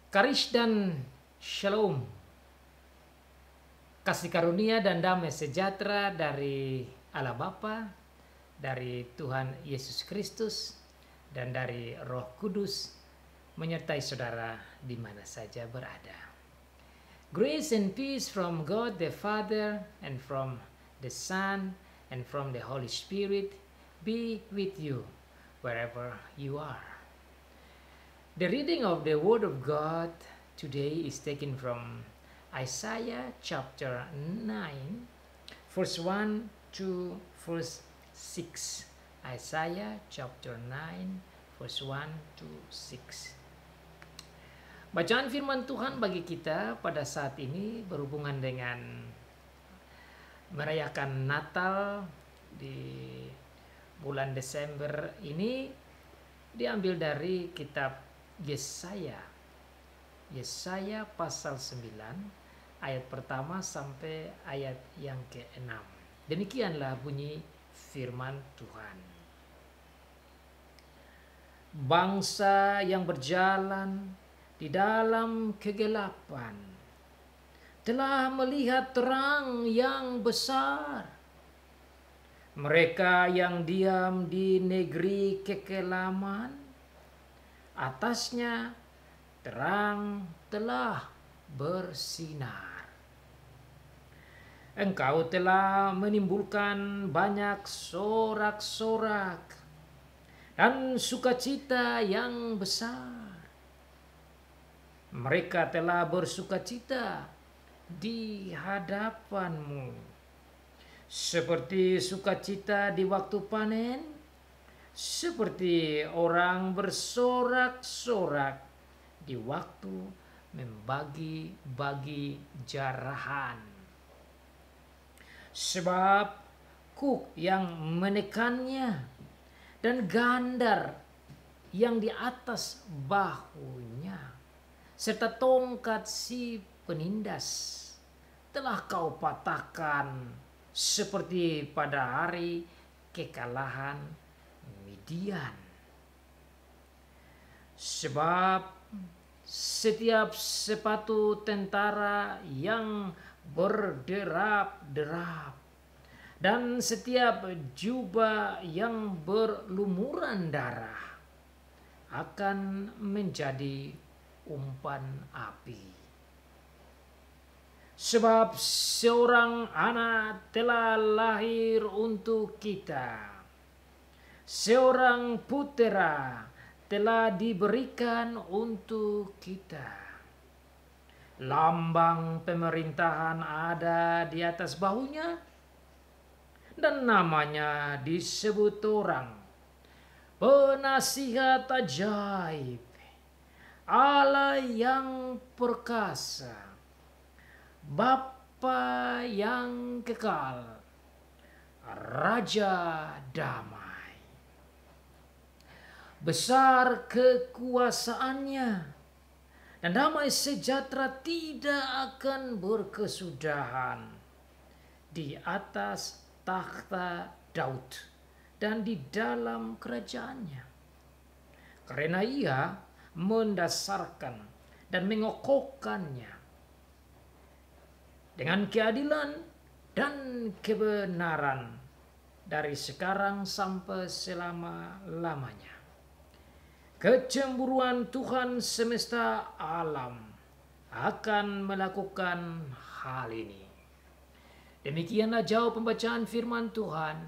Karis dan Shalom, kasih karunia dan damai sejahtera dari Allah Bapa, dari Tuhan Yesus Kristus, dan dari Roh Kudus menyertai saudara di mana saja berada. Grace and peace from God the Father and from the Son and from the Holy Spirit be with you wherever you are. The reading of the Word of God today is taken from Isaiah chapter 9, verse 1 to verse 6. Isaiah chapter 9, verse 1 to 6. Bacaan firman Tuhan bagi kita pada saat ini berhubungan dengan merayakan Natal di bulan Desember ini diambil dari kitab Yesaya pasal 9 ayat pertama sampai ayat yang ke-6. Demikianlah bunyi firman Tuhan. Bangsa yang berjalan di dalam kegelapan telah melihat terang yang besar. Mereka yang diam di negeri kekelaman, atasnya terang telah bersinar. Engkau telah menimbulkan banyak sorak-sorak dan sukacita yang besar. Mereka telah bersukacita di hadapanmu, seperti sukacita di waktu panen, seperti orang bersorak-sorak di waktu membagi-bagi jarahan. Sebab kuk yang menekannya dan gandar yang di atas bahunya, serta tongkat si penindas telah kau patahkan seperti pada hari kekalahan Midian. Sebab setiap sepatu tentara yang berderap-derap dan setiap jubah yang berlumuran darah akan menjadi umpan api. Sebab seorang anak telah lahir untuk kita, seorang putera telah diberikan untuk kita. Lambang pemerintahan ada di atas bahunya, dan namanya disebut orang Penasihat Ajaib, Allah yang perkasa, Bapa yang kekal, Raja damai. Besar kekuasaannya, dan damai sejahtera tidak akan berkesudahan di atas takhta Daud dan di dalam kerajaannya. Karena ia mendasarkan dan mengokohkannya dengan keadilan dan kebenaran dari sekarang sampai selama-lamanya. Kecemburuan Tuhan semesta alam akan melakukan hal ini. Demikianlah jauh pembacaan firman Tuhan.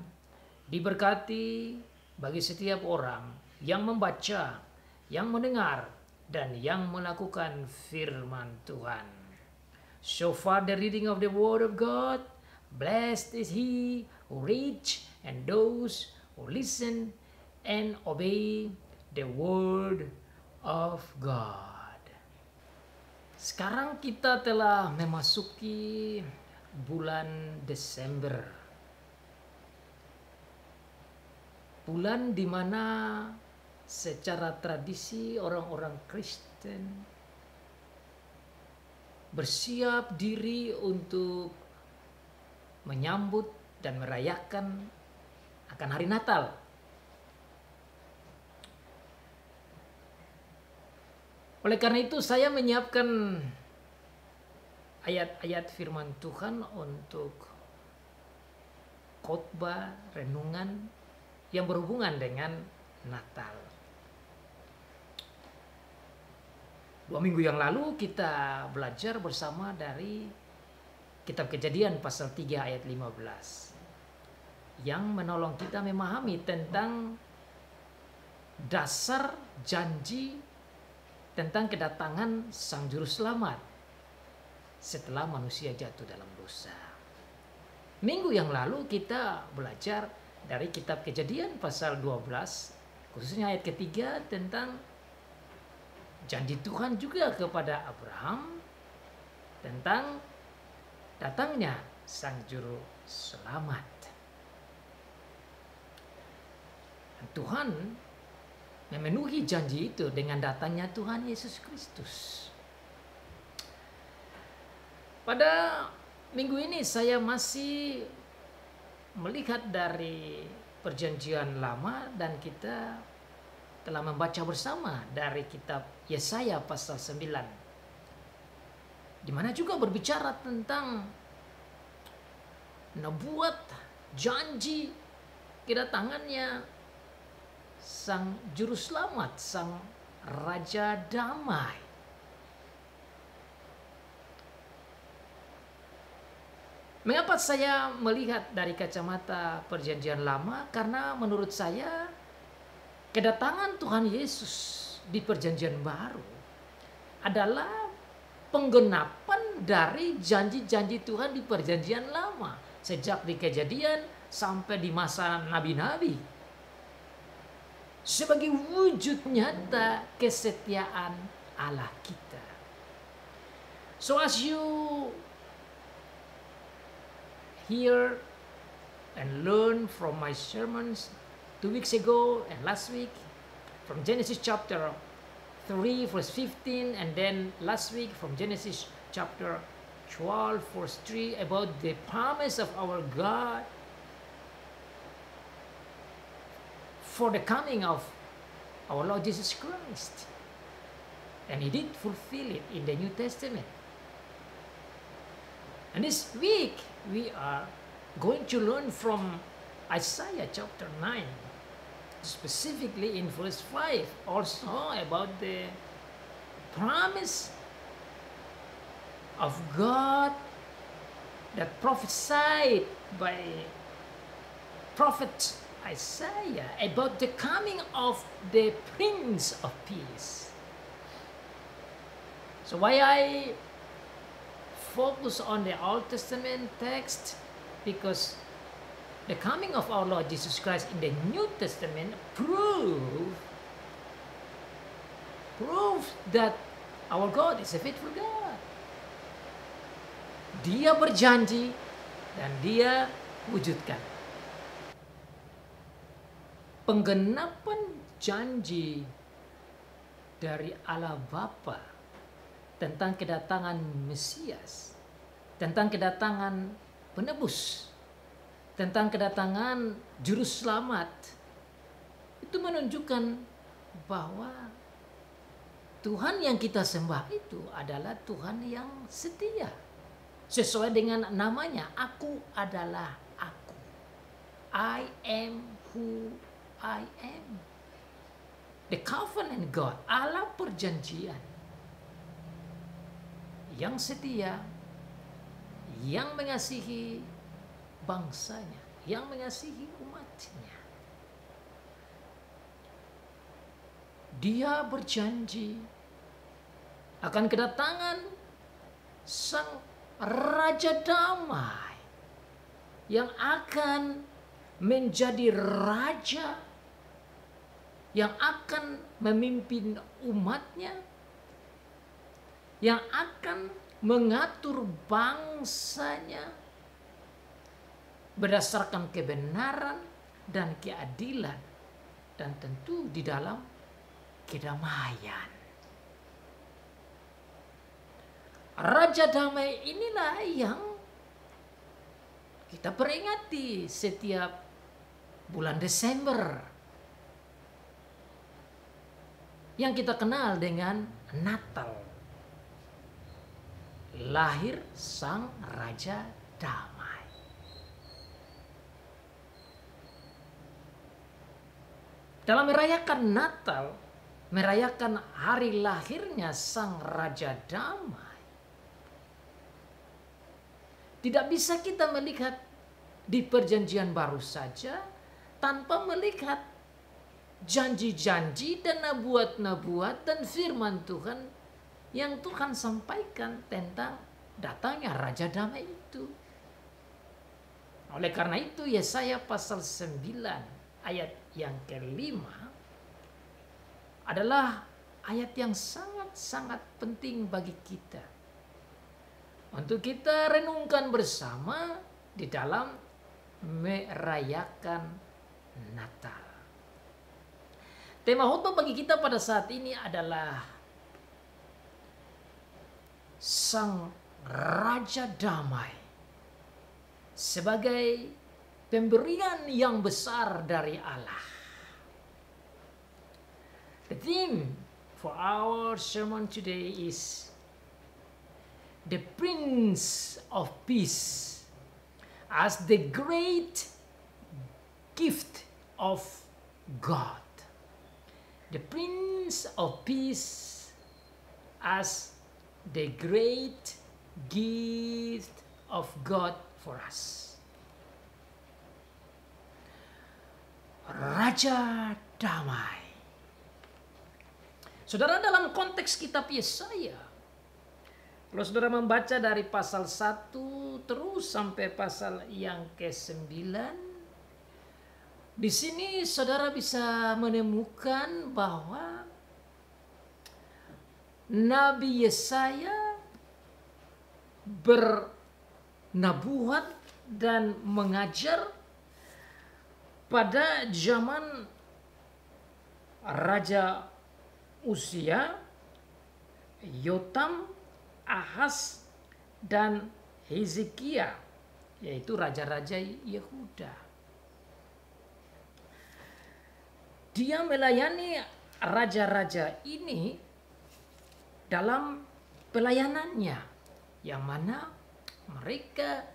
Diberkati bagi setiap orang yang membaca, yang mendengar, dan yang melakukan firman Tuhan. So far the reading of the Word of God. Blessed is he who reads and those who listen and obey the Word of God. Sekarang kita telah memasuki bulan Desember. Bulan di mana secara tradisi orang-orang Kristen bersiap diri untuk menyambut dan merayakan akan hari Natal. Oleh karena itu saya menyiapkan ayat-ayat firman Tuhan untuk khotbah renungan yang berhubungan dengan Natal. 2 minggu yang lalu kita belajar bersama dari Kitab Kejadian pasal 3 ayat 15 yang menolong kita memahami tentang dasar janji tentang kedatangan Sang Juru Selamat setelah manusia jatuh dalam dosa. Minggu yang lalu kita belajar dari Kitab Kejadian pasal 12 khususnya ayat ketiga tentang janji Tuhan juga kepada Abraham tentang datangnya Sang Juru Selamat. Tuhan memenuhi janji itu dengan datangnya Tuhan Yesus Kristus. Pada minggu ini saya masih melihat dari Perjanjian Lama dan kita telah membaca bersama dari kitab Yesaya pasal 9. Di mana juga berbicara tentang nubuat janji kedatangannya Sang Juru Selamat, Sang Raja Damai. Mengapa saya melihat dari kacamata Perjanjian Lama? Karena menurut saya kedatangan Tuhan Yesus di Perjanjian Baru adalah penggenapan dari janji-janji Tuhan di Perjanjian Lama sejak di Kejadian sampai di masa nabi-nabi sebagai wujud nyata kesetiaan Allah kita. So as you hear and learn from my sermons 2 weeks ago and last week from Genesis chapter 3 verse 15 and then last week from Genesis chapter 12 verse 3 about the promise of our God for the coming of our Lord Jesus Christ, and He did fulfill it in the New Testament. And this week we are going to learn from Isaiah chapter 9, specifically in verse 5, also about the promise of God that prophesied by prophet Isaiah about the coming of the Prince of Peace. So why I focus on the Old Testament text? Because the coming of our Lord Jesus Christ in the New Testament proves that our God is a faithful God. Dia berjanji dan Dia wujudkan. Penggenapan janji dari Allah Bapa tentang kedatangan Mesias, tentang kedatangan penebus, tentang kedatangan Juru Selamat, itu menunjukkan bahwa Tuhan yang kita sembah itu adalah Tuhan yang setia. Sesuai dengan namanya, aku adalah aku. I am who I am. The covenant God, Allah perjanjian yang setia, yang mengasihi bangsanya, yang mengasihi umatnya. Dia berjanji akan kedatangan Sang Raja Damai yang akan menjadi raja, yang akan memimpin umatnya, yang akan mengatur bangsanya berdasarkan kebenaran dan keadilan, dan tentu di dalam kedamaian. Raja Damai inilah yang kita peringati setiap bulan Desember, yang kita kenal dengan Natal. Lahir Sang Raja Damai. Dalam merayakan Natal, merayakan hari lahirnya Sang Raja Damai, tidak bisa kita melihat di Perjanjian Baru saja tanpa melihat janji-janji dan nubuat-nubuat dan firman Tuhan yang Tuhan sampaikan tentang datangnya Raja Damai itu. Oleh karena itu Yesaya pasal 9 ayat yang kelima adalah ayat yang sangat-sangat penting bagi kita untuk kita renungkan bersama di dalam merayakan Natal. Tema khotbah bagi kita pada saat ini adalah Sang Raja Damai sebagai pemberian yang besar dari Allah. The theme for our sermon today is the Prince of Peace as the great gift of God. The Prince of Peace as the great gift of God for us. Raja Damai. Saudara, dalam konteks kitab Yesaya, kalau saudara membaca dari pasal 1 terus sampai pasal yang ke-9, di sini saudara bisa menemukan bahwa Nabi Yesaya bernabuat dan mengajar pada zaman Raja Uzia, Yotam, Ahaz, dan Hezekia, yaitu raja-raja Yehuda. Dia melayani raja-raja ini dalam pelayanannya, yang mana mereka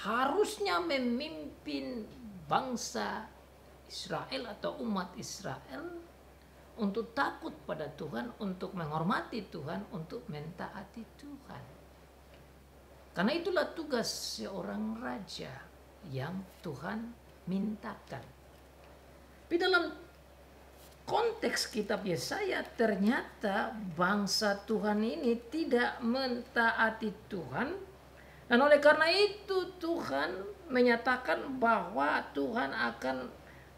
harusnya memimpin bangsa Israel atau umat Israel untuk takut pada Tuhan, untuk menghormati Tuhan, untuk mentaati Tuhan. Karena itulah tugas seorang raja yang Tuhan mintakan. Tapi dalam konteks kitab Yesaya, ternyata bangsa Tuhan ini tidak mentaati Tuhan. Dan oleh karena itu Tuhan menyatakan bahwa Tuhan akan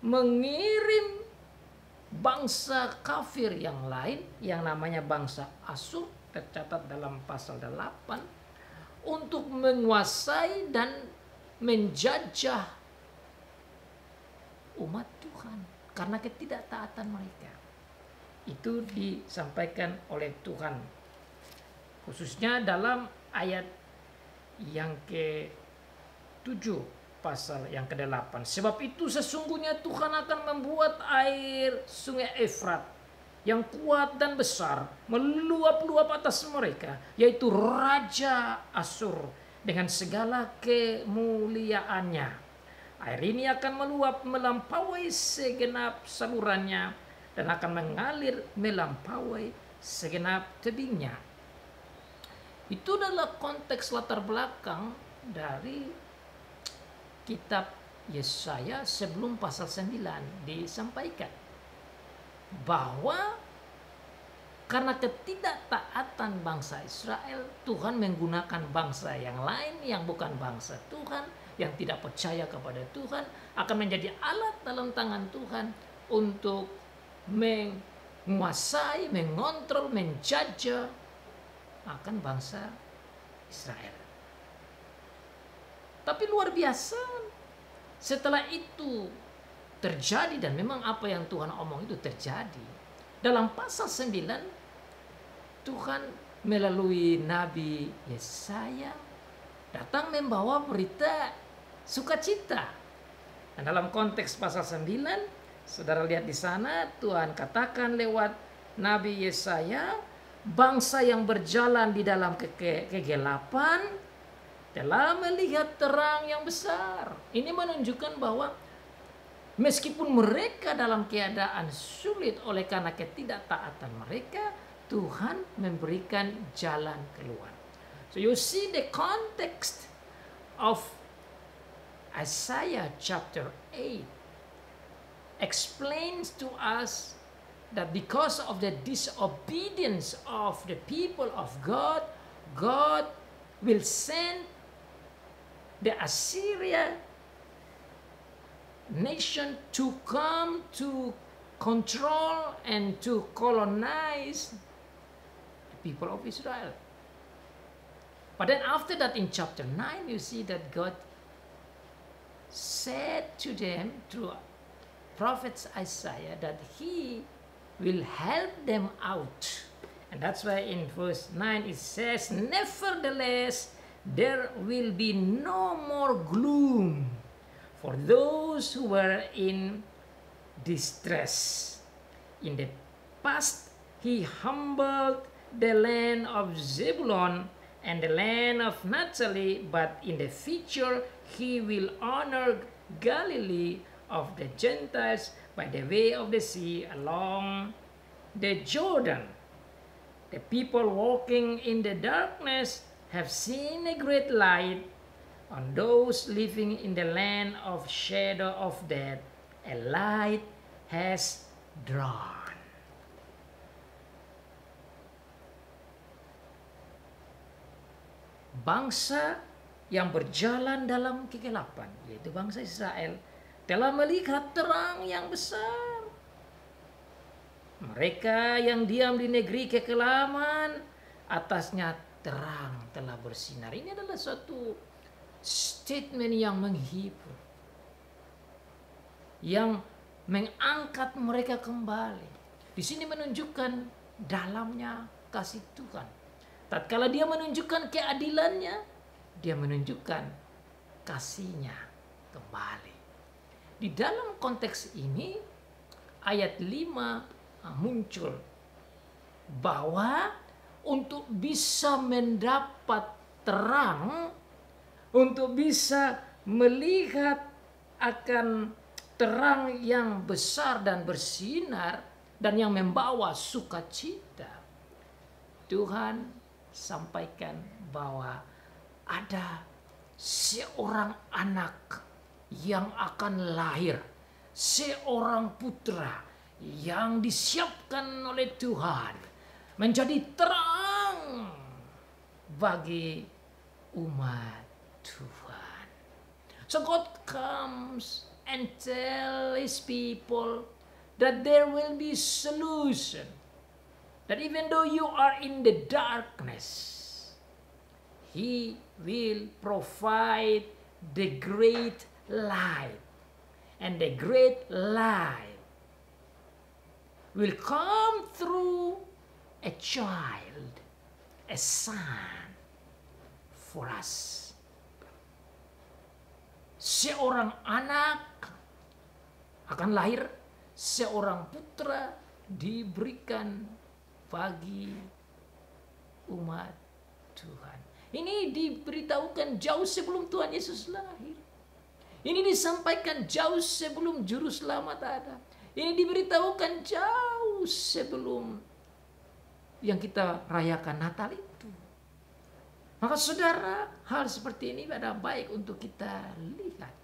mengirim bangsa kafir yang lain yang namanya bangsa Asyur, tercatat dalam pasal 8, untuk menguasai dan menjajah umat Tuhan karena ketidaktaatan mereka. Itu disampaikan oleh Tuhan, khususnya dalam ayat yang ke-7 pasal yang ke-8. Sebab itu sesungguhnya Tuhan akan membuat air sungai Efrat yang kuat dan besar meluap-luap atas mereka, yaitu Raja Asyur dengan segala kemuliaannya. Air ini akan meluap melampaui segenap salurannya dan akan mengalir melampaui segenap tebingnya. Itu adalah konteks latar belakang dari kitab Yesaya sebelum pasal 9 disampaikan bahwa karena ketidaktaatan bangsa Israel, Tuhan menggunakan bangsa yang lain yang bukan bangsa Tuhan, yang tidak percaya kepada Tuhan, akan menjadi alat dalam tangan Tuhan untuk menguasai, mengontrol, menjajah akan bangsa Israel. Tapi luar biasa, setelah itu terjadi, dan memang apa yang Tuhan omong itu terjadi. Dalam pasal 9, Tuhan melalui Nabi Yesaya datang membawa berita sukacita. Dan dalam konteks pasal 9, saudara lihat di sana, Tuhan katakan lewat Nabi Yesaya bangsa yang berjalan di dalam kegelapan telah melihat terang yang besar. Ini menunjukkan bahwa meskipun mereka dalam keadaan sulit oleh karena ketidaktaatan mereka, Tuhan memberikan jalan keluar. So you see the context of Isaiah chapter 8 explains to us that because of the disobedience of the people of God, God will send the Assyria nation to come to control and to colonize the people of Israel. But then after that in chapter 9 you see that God said to them through prophet Isaiah that he will help them out. And that's why in verse 9 it says, nevertheless there will be no more gloom for those who were in distress. In the past he humbled the land of Zebulun and the land of Naphtali, but in the future he will honor Galilee of the Gentiles by the way of the sea along the Jordan. The people walking in the darkness have seen a great light. On those living in the land of shadow of death, a light has dawned. Bangsa yang berjalan dalam kegelapan, yaitu bangsa Israel, telah melihat terang yang besar. Mereka yang diam di negeri kekelaman, atasnya terang telah bersinar. Ini adalah suatu statement yang menghibur, yang mengangkat mereka kembali. Di sini menunjukkan dalamnya kasih Tuhan. Tatkala dia menunjukkan keadilannya, dia menunjukkan kasihnya kembali. Di dalam konteks ini, ayat 5 muncul bahwa untuk bisa mendapat terang, untuk bisa melihat akan terang yang besar dan bersinar dan yang membawa sukacita, Tuhan sampaikan bahwa ada seorang anak yang akan lahir, seorang putra yang disiapkan oleh Tuhan menjadi terang bagi umat Tuhan. So God comes and tell his people that there will be solution. That even though you are in the darkness, he will provide the great light. And the great light will come through a child, a son for us. Seorang anak akan lahir, seorang putra diberikan bagi umat Tuhan. Ini diberitahukan jauh sebelum Tuhan Yesus lahir. Ini disampaikan jauh sebelum Juru Selamat ada. Ini diberitahukan jauh sebelum yang kita rayakan Natal itu. Maka saudara, hal seperti ini adalah baik untuk kita lihat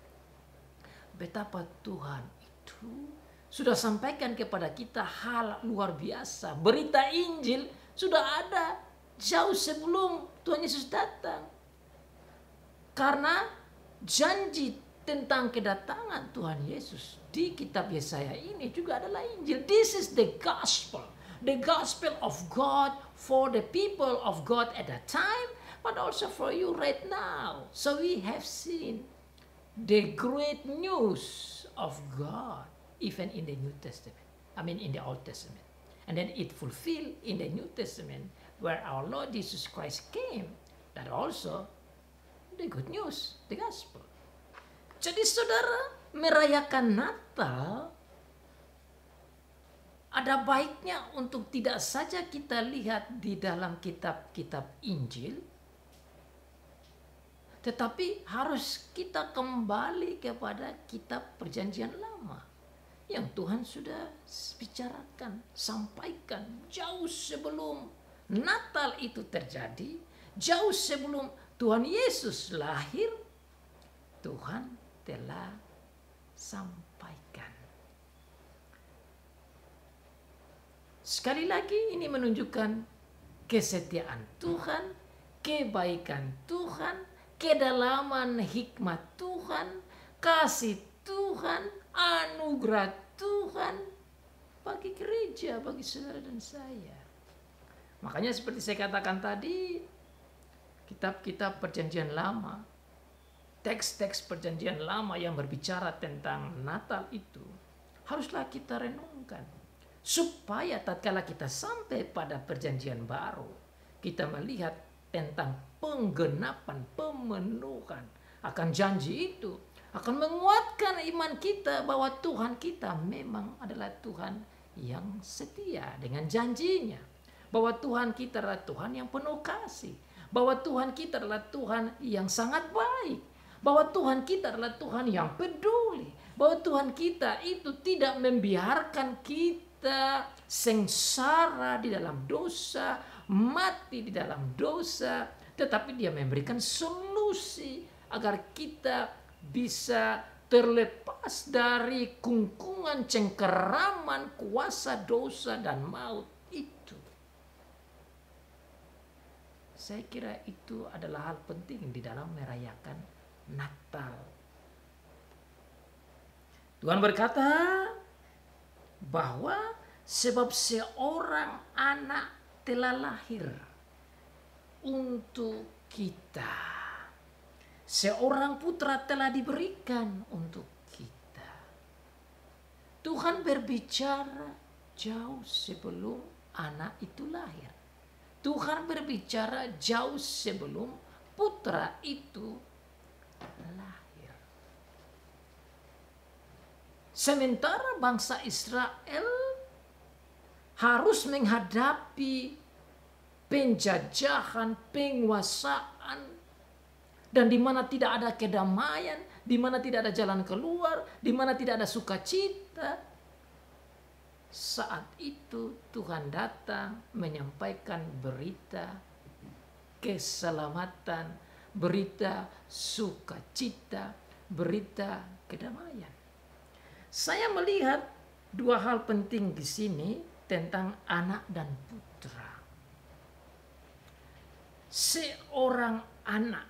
betapa Tuhan itu sudah sampaikan kepada kita hal luar biasa. Berita Injil sudah ada jauh sebelum Tuhan Yesus datang. Karena janji tentang kedatangan Tuhan Yesus di kitab Yesaya ini juga adalah Injil. This is the gospel. The gospel of God for the people of God at that time, but also for you right now. So we have seen the great news of God even in the New Testament. I mean in the Old Testament. And then it fulfilled in the New Testament where our Lord Jesus Christ came. That also the good news, the gospel. Jadi saudara, merayakan Natal ada baiknya untuk tidak saja kita lihat di dalam kitab-kitab Injil, tetapi harus kita kembali kepada kitab Perjanjian Lama yang Tuhan sudah bicarakan, sampaikan jauh sebelum Natal itu terjadi, jauh sebelum Tuhan Yesus lahir, Tuhan telah sampaikan. Sekali lagi ini menunjukkan kesetiaan Tuhan, kebaikan Tuhan, kedalaman hikmat Tuhan, kasih Tuhan, anugerah Tuhan bagi gereja, bagi saudara dan saya. Makanya seperti saya katakan tadi, kitab-kitab Perjanjian Lama, teks-teks Perjanjian Lama yang berbicara tentang Natal itu haruslah kita renungkan, supaya tatkala kita sampai pada Perjanjian Baru, kita melihat tentang penggenapan, pemenuhan akan janji itu, akan menguatkan iman kita bahwa Tuhan kita memang adalah Tuhan yang setia dengan janjinya, bahwa Tuhan kita adalah Tuhan yang penuh kasih, bahwa Tuhan kita adalah Tuhan yang sangat baik, bahwa Tuhan kita adalah Tuhan yang peduli, bahwa Tuhan kita itu tidak membiarkan kita sengsara di dalam dosa, mati di dalam dosa, tetapi Dia memberikan solusi agar kita bisa terlepas dari kungkungan cengkeraman kuasa dosa dan maut itu. Saya kira itu adalah hal penting di dalam merayakan Natal. Tuhan berkata bahwa sebab seorang anak telah lahir untuk kita, seorang putra telah diberikan untuk kita. Tuhan berbicara jauh sebelum anak itu lahir. Tuhan berbicara jauh sebelum putra itu lahir. Sementara bangsa Israel harus menghadapi penjajahan, penguasaan, dan di mana tidak ada kedamaian, di mana tidak ada jalan keluar, di mana tidak ada sukacita. Saat itu Tuhan datang menyampaikan berita keselamatan, berita sukacita, berita kedamaian. Saya melihat dua hal penting di sini tentang anak dan putra. Seorang anak,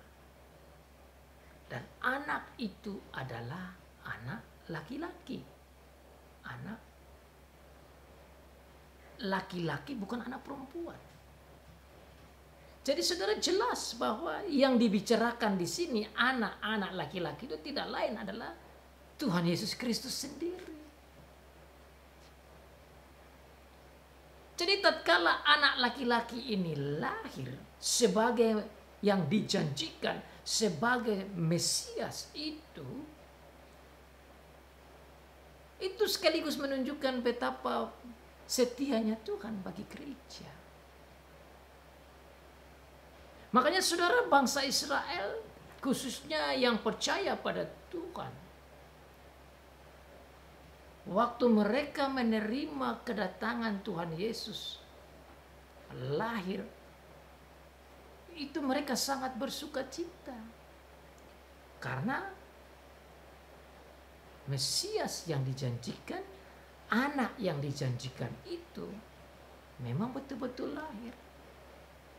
dan anak itu adalah anak laki-laki. Anak laki-laki, bukan anak perempuan. Jadi saudara, jelas bahwa yang dibicarakan di sini anak-anak laki-laki itu tidak lain adalah Tuhan Yesus Kristus sendiri. Jadi tatkala anak laki-laki ini lahir sebagai yang dijanjikan sebagai Mesias itu sekaligus menunjukkan betapa setianya Tuhan bagi gereja. Makanya saudara, bangsa Israel khususnya yang percaya pada Tuhan, waktu mereka menerima kedatangan Tuhan Yesus lahir, itu mereka sangat bersuka cita. Karena Mesias yang dijanjikan, anak yang dijanjikan itu memang betul-betul lahir.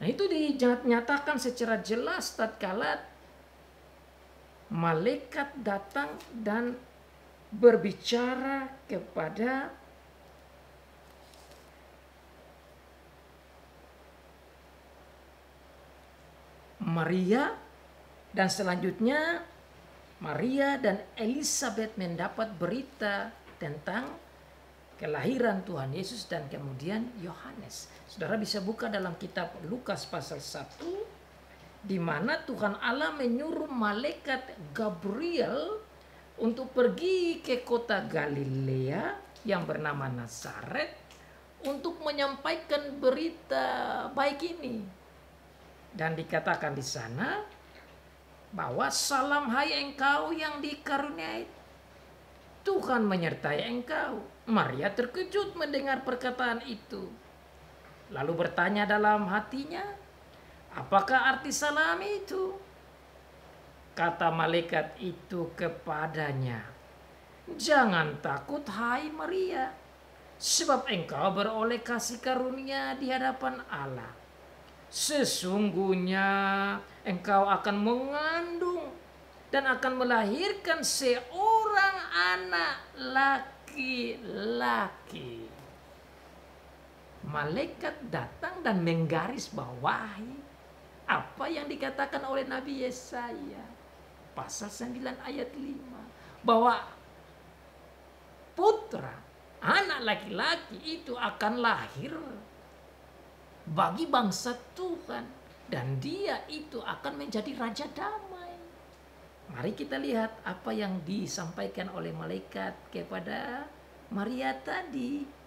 Nah, itu dinyatakan secara jelas tatkala malaikat datang dan berbicara kepada Maria, dan selanjutnya Maria dan Elizabeth mendapat berita tentang kelahiran Tuhan Yesus dan kemudian Yohanes. Saudara bisa buka dalam kitab Lukas pasal 1, di mana Tuhan Allah menyuruh malaikat Gabriel untuk pergi ke kota Galilea yang bernama Nazaret, untuk menyampaikan berita baik ini. Dan dikatakan di sana bahwa salam hai engkau yang dikaruniai, Tuhan menyertai engkau. Maria terkejut mendengar perkataan itu. Lalu bertanya dalam hatinya, apakah arti salam itu? Kata malaikat itu kepadanya, jangan takut hai Maria, sebab engkau beroleh kasih karunia di hadapan Allah. Sesungguhnya engkau akan mengandung dan akan melahirkan seorang anak laki-laki. Malaikat datang dan menggarisbawahi apa yang dikatakan oleh Nabi Yesaya pasal 9 ayat 5, bahwa putra, anak laki-laki itu akan lahir bagi bangsa Tuhan, dan dia itu akan menjadi raja damai. Mari kita lihat apa yang disampaikan oleh malaikat kepada Maria tadi.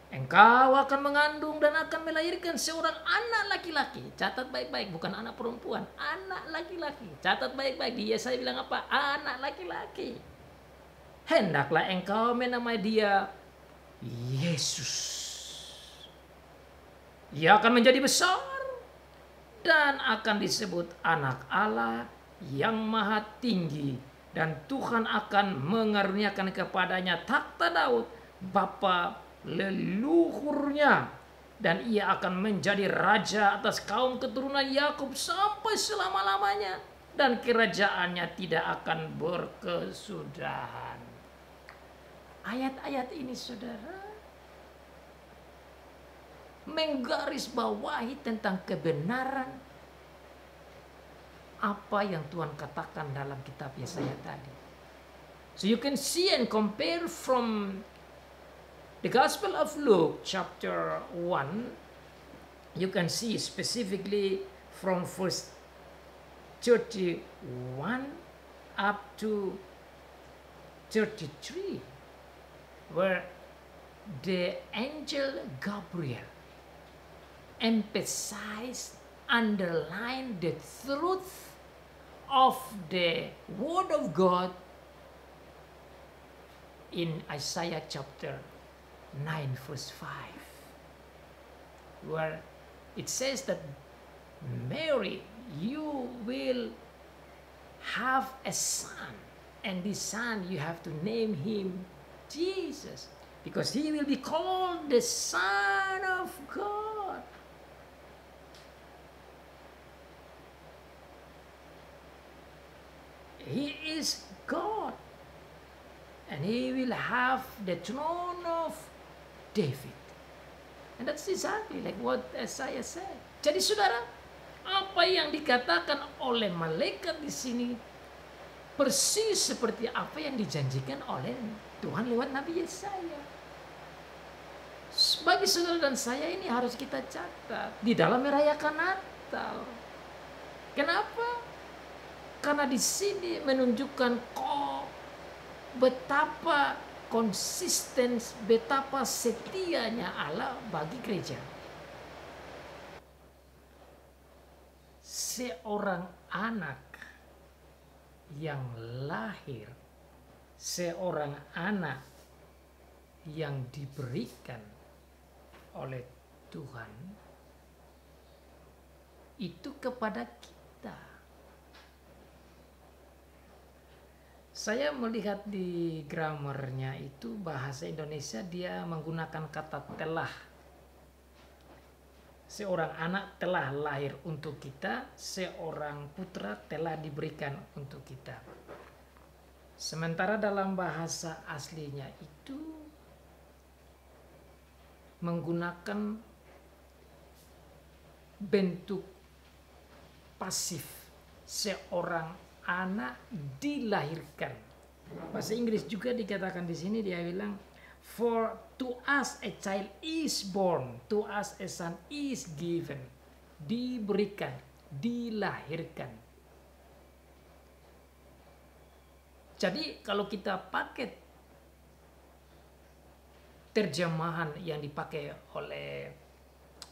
Engkau akan mengandung dan akan melahirkan seorang anak laki-laki. Catat baik-baik, bukan anak perempuan, anak laki-laki. Catat baik-baik, dia saya bilang apa? Anak laki-laki. Hendaklah engkau menamai dia Yesus. Ia akan menjadi besar dan akan disebut anak Allah yang maha tinggi, dan Tuhan akan mengaruniakan kepadanya takhta Daud bapa leluhurnya, dan ia akan menjadi raja atas kaum keturunan Yakub sampai selama-lamanya, dan kerajaannya tidak akan berkesudahan. Ayat-ayat ini saudara menggarisbawahi tentang kebenaran apa yang Tuhan katakan dalam kitab Yesaya tadi. So you can see and compare from the Gospel of Luke chapter 1, you can see specifically from verse 31 up to 33, where the angel Gabriel emphasized, underlined the truth of the Word of God in Isaiah chapter 9 verse 5, where it says that Mary, you will have a son, and this son you have to name him Jesus, because he will be called the Son of God. He is God, and he will have the throne of David. And that's exactly like what Isaiah said. Jadi saudara, apa yang dikatakan oleh malaikat di sini persis seperti apa yang dijanjikan oleh Tuhan lewat Nabi Yesaya. Bagi saudara dan saya ini harus kita catat di dalam merayakan Natal. Kenapa? Karena di sini menunjukkan betapa konsisten, betapa setianya Allah bagi gereja. Seorang anak yang lahir, seorang anak yang diberikan oleh Tuhan itu kepada kita. Saya melihat di grammarnya itu bahasa Indonesia dia menggunakan kata telah. Seorang anak telah lahir untuk kita, seorang putra telah diberikan untuk kita. Sementara dalam bahasa aslinya itu menggunakan bentuk pasif, seorang anak dilahirkan. Bahasa Inggris juga dikatakan di sini, dia bilang, for to us a child is born, to us a son is given. Diberikan, dilahirkan. Jadi kalau kita pakai terjemahan yang dipakai oleh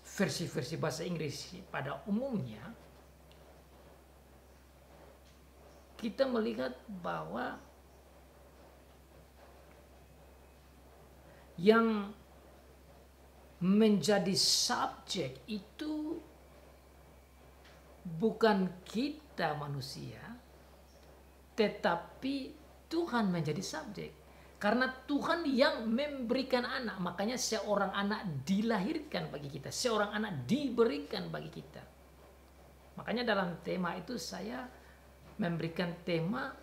versi-versi bahasa Inggris pada umumnya, kita melihat bahwa yang menjadi subjek itu bukan kita manusia, tetapi Tuhan menjadi subjek. Karena Tuhan yang memberikan anak, makanya seorang anak dilahirkan bagi kita, seorang anak diberikan bagi kita. Makanya dalam tema itu saya memberikan tema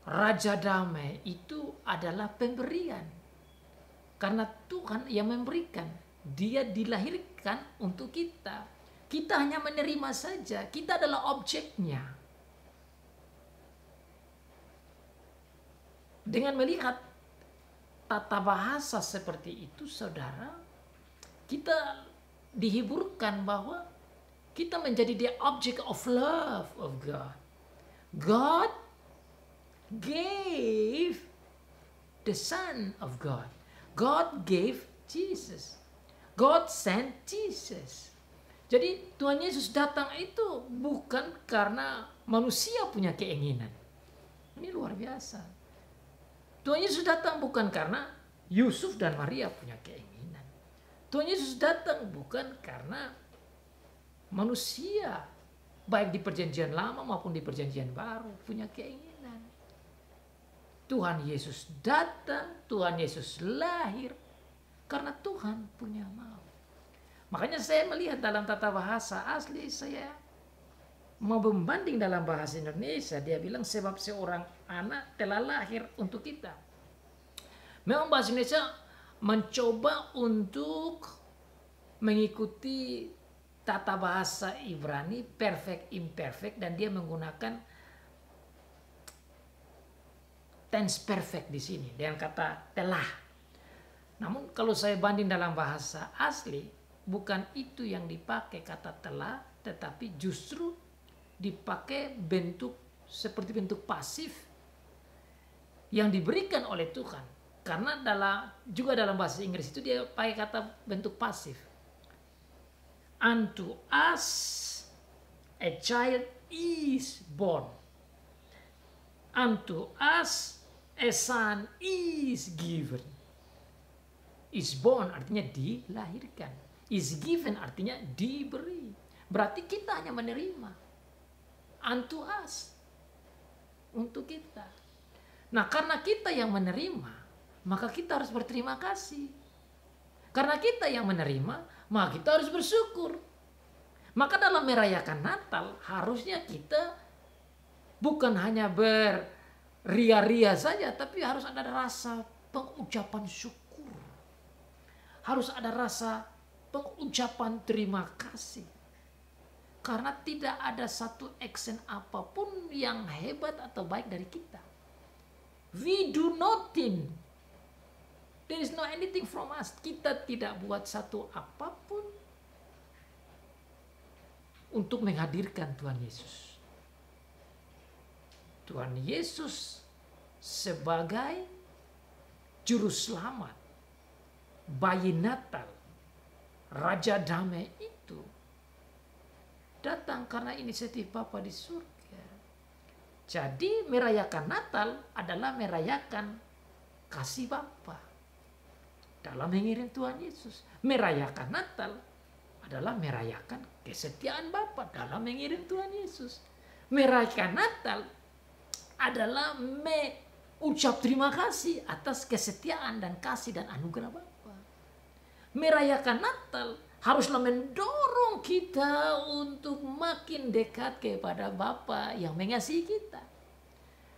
Raja Damai itu adalah pemberian. Karena Tuhan yang memberikan, Dia dilahirkan untuk kita. Kita hanya menerima saja, kita adalah objeknya. Dengan melihat tata bahasa seperti itu, saudara, kita dihiburkan bahwa kita menjadi the object of love of God. God gave the Son of God. God gave Jesus. God sent Jesus. Jadi Tuhan Yesus datang itu bukan karena manusia punya keinginan. Ini luar biasa. Tuhan Yesus datang bukan karena Yusuf dan Maria punya keinginan. Tuhan Yesus datang bukan karena manusia, baik di perjanjian lama maupun di perjanjian baru, punya keinginan. Tuhan Yesus datang, Tuhan Yesus lahir karena Tuhan punya mau. Makanya saya melihat dalam tata bahasa asli, saya mau membanding dalam bahasa Indonesia, dia bilang sebab seorang anak telah lahir untuk kita. Memang bahasa Indonesia mencoba untuk mengikuti tata bahasa Ibrani perfect imperfect, dan dia menggunakan tense perfect di sini dengan kata telah. Namun kalau saya banding dalam bahasa asli, bukan itu yang dipakai kata telah, tetapi justru dipakai bentuk seperti bentuk pasif yang diberikan oleh Tuhan. Karena juga dalam bahasa Inggris itu dia pakai kata bentuk pasif. Unto us a child is born. Unto us a son is given. Is born artinya dilahirkan. Is given artinya diberi. Berarti kita hanya menerima. Unto us, untuk kita. Nah, karena kita yang menerima, maka kita harus berterima kasih. Karena kita yang menerima, maka kita harus bersyukur. Maka dalam merayakan Natal, harusnya kita bukan hanya beria-ria saja, tapi harus ada rasa pengucapan syukur. Harus ada rasa pengucapan terima kasih. Karena tidak ada satu action apapun yang hebat atau baik dari kita. We do nothing. There is no anything from us. Kita tidak buat satu apapun untuk menghadirkan Tuhan Yesus. Tuhan Yesus sebagai juru selamat, bayi Natal, Raja Damai itu datang karena inisiatif Bapa di surga. Jadi merayakan Natal adalah merayakan kasih Bapa dalam mengirim Tuhan Yesus. Merayakan Natal adalah merayakan kesetiaan Bapa dalam mengirim Tuhan Yesus. Merayakan Natal adalah mengucap terima kasih atas kesetiaan dan kasih dan anugerah Bapa. Merayakan Natal haruslah mendorong kita untuk makin dekat kepada Bapa yang mengasihi kita.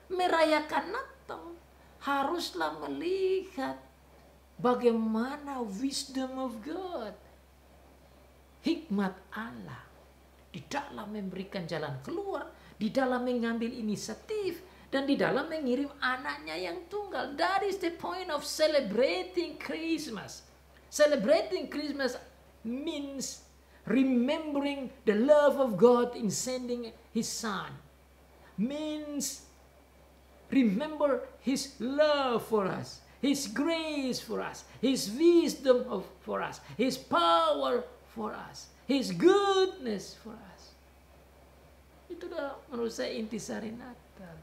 Merayakan Natal haruslah melihat bagaimana wisdom of God, hikmat Allah di dalam memberikan jalan keluar, di dalam mengambil inisiatif, dan di dalam mengirim anaknya yang tunggal. That is the point of celebrating Christmas. Celebrating Christmas means remembering the love of God in sending His Son. Means remember His love for us, His grace for us, His wisdom for us, His power for us, His goodness for us. Itulah menurut saya intisari Natal.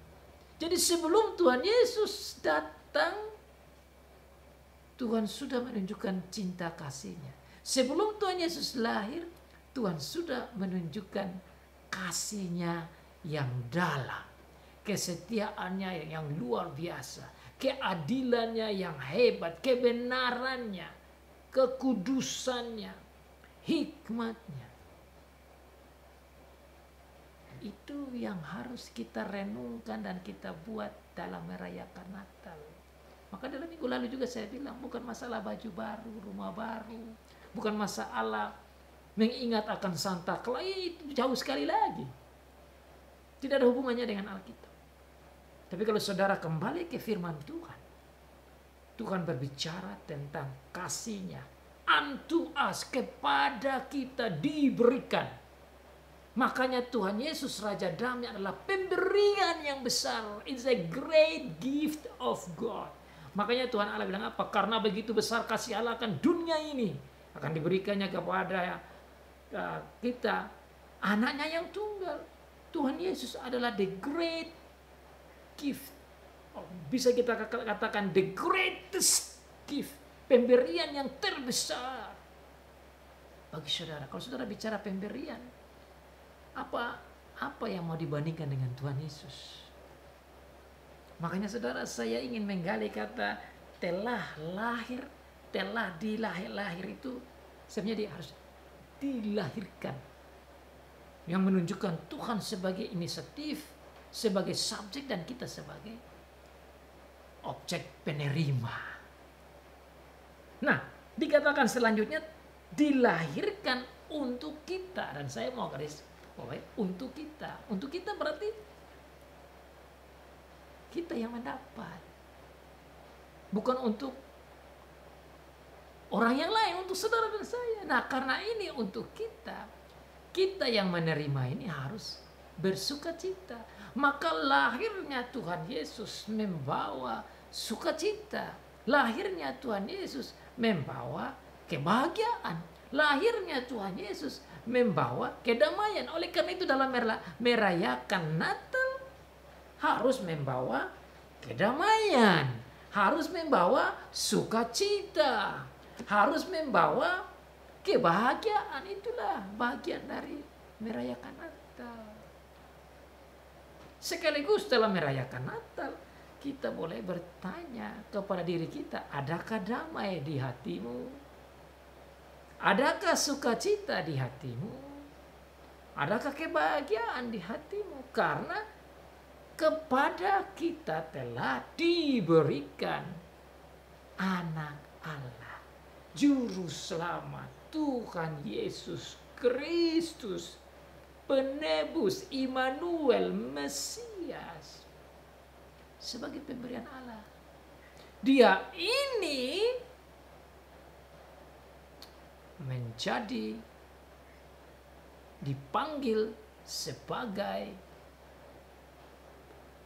Jadi sebelum Tuhan Yesus datang, Tuhan sudah menunjukkan cinta kasih-Nya. Sebelum Tuhan Yesus lahir, Tuhan sudah menunjukkan kasih-Nya yang dalam, kesetiaannya yang luar biasa, keadilannya yang hebat, kebenarannya, kekudusannya, hikmatnya. Itu yang harus kita renungkan dan kita buat dalam merayakan Natal. Maka dalam minggu lalu juga saya bilang, bukan masalah baju baru, rumah baru, bukan masalah mengingat akan Santa Claus, itu jauh sekali lagi. Tidak ada hubungannya dengan Alkitab. Tapi kalau saudara kembali ke firman Tuhan, Tuhan berbicara tentang kasih-Nya unto us, kepada kita diberikan. Makanya Tuhan Yesus Raja Damai adalah pemberian yang besar. It's a great gift of God. Makanya Tuhan Allah bilang apa? Karena begitu besar kasih Allah akan dunia ini, akan diberikannya kepada kita anaknya yang tunggal. Tuhan Yesus adalah the great gift. Bisa kita katakan the greatest gift. Pemberian yang terbesar bagi saudara. Kalau saudara bicara pemberian, apa yang mau dibandingkan dengan Tuhan Yesus? Makanya saudara, saya ingin menggali kata telah lahir, telah dilahir itu sebenarnya dia harus dilahirkan, yang menunjukkan Tuhan sebagai inisiatif, sebagai subjek, dan kita sebagai objek penerima. Nah, dikatakan selanjutnya dilahirkan untuk kita, dan saya mau garis untuk kita. Untuk kita berarti kita yang mendapat, bukan untuk orang yang lain, untuk saudara dan saya. Nah, karena ini untuk kita, kita yang menerima ini harus bersukacita. Maka lahirnya Tuhan Yesus membawa sukacita. Lahirnya Tuhan Yesus membawa kebahagiaan. Lahirnya Tuhan Yesus membawa kedamaian. Oleh karena itu dalam merayakan Natal harus membawa kedamaian, harus membawa sukacita, harus membawa kebahagiaan. Itulah bagian dari merayakan Natal. Sekaligus dalam merayakan Natal, kita boleh bertanya kepada diri kita, adakah damai di hatimu? Adakah sukacita di hatimu? Adakah kebahagiaan di hatimu? Karena kepada kita telah diberikan anak Allah, Juru Selamat, Tuhan Yesus Kristus, penebus, Immanuel, Mesias, sebagai pemberian Allah. Dia ini menjadi dipanggil sebagai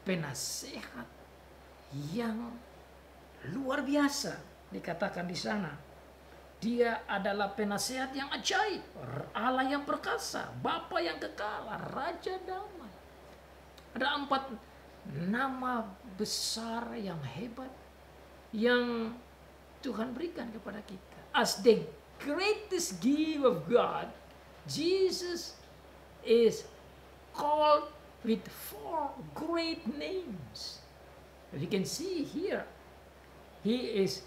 penasehat yang luar biasa. Dikatakan di sana, dia adalah penasehat yang ajaib, Allah yang perkasa, Bapa yang kekal, Raja damai. Ada 4 nama besar yang hebat yang Tuhan berikan kepada kita. As the greatest gift of God, Jesus is called with 4 great names. As you can see here, he is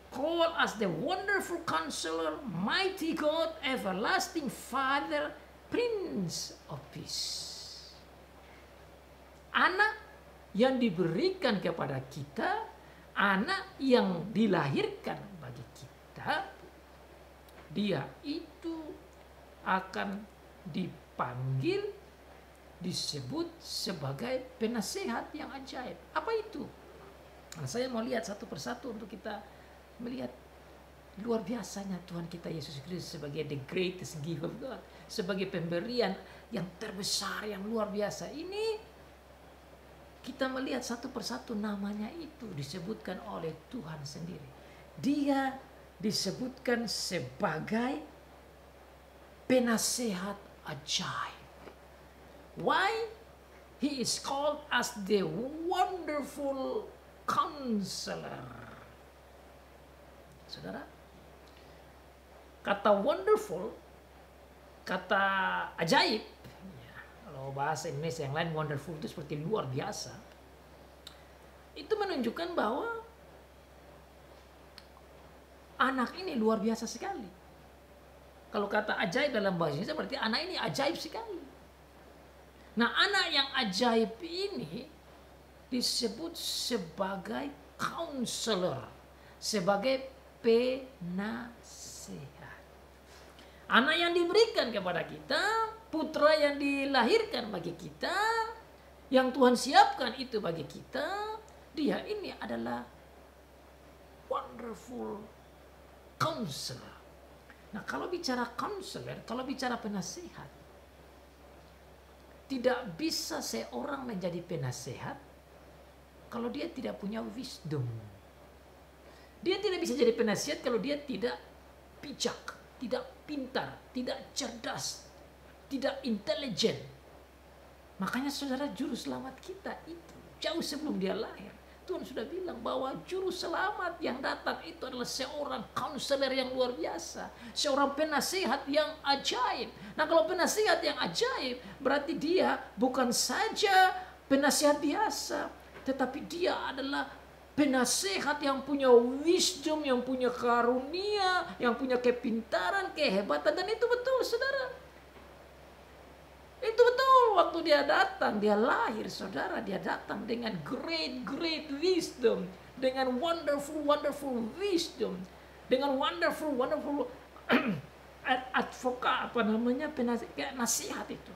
called as the Wonderful Counselor, Mighty God, Everlasting Father, Prince of Peace. Anak yang diberikan kepada kita, anak yang dilahirkan bagi kita, dia itu akan dipanggil, disebut sebagai penasehat yang ajaib. Apa itu? Nah, saya mau lihat satu persatu untuk kita melihat luar biasanya Tuhan kita Yesus Kristus sebagai the greatest gift of God, sebagai pemberian yang terbesar, yang luar biasa. Ini kita melihat satu persatu namanya itu disebutkan oleh Tuhan sendiri. Dia disebutkan sebagai penasehat ajaib. Why? He is called as the wonderful counselor. Saudara, kata wonderful, kata ajaib, ya, kalau bahasa Indonesia yang lain wonderful itu seperti luar biasa. Itu menunjukkan bahwa anak ini luar biasa sekali. Kalau kata ajaib dalam bahasa Indonesia berarti anak ini ajaib sekali. Nah, anak yang ajaib ini disebut sebagai counselor, sebagai penasehat. Anak yang diberikan kepada kita, putra yang dilahirkan bagi kita, yang Tuhan siapkan itu bagi kita, dia ini adalah wonderful counselor. Nah, kalau bicara counselor, kalau bicara penasehat, tidak bisa seorang menjadi penasehat kalau dia tidak punya wisdom. Dia tidak bisa jadi penasehat kalau dia tidak bijak, tidak pintar, tidak cerdas, tidak intelijen. Makanya saudara, juru selamat kita itu jauh sebelum dia lahir, Tuhan sudah bilang bahwa juru selamat yang datang itu adalah seorang counselor yang luar biasa, seorang penasehat yang ajaib. Nah, kalau penasehat yang ajaib berarti dia bukan saja penasehat biasa, tetapi dia adalah penasehat yang punya wisdom, yang punya karunia, yang punya kepintaran, kehebatan. Dan itu betul, saudara. Itu betul, waktu dia datang, dia lahir, saudara, dia datang dengan great wisdom, dengan wonderful wisdom, dengan wonderful advokat, nasihat itu.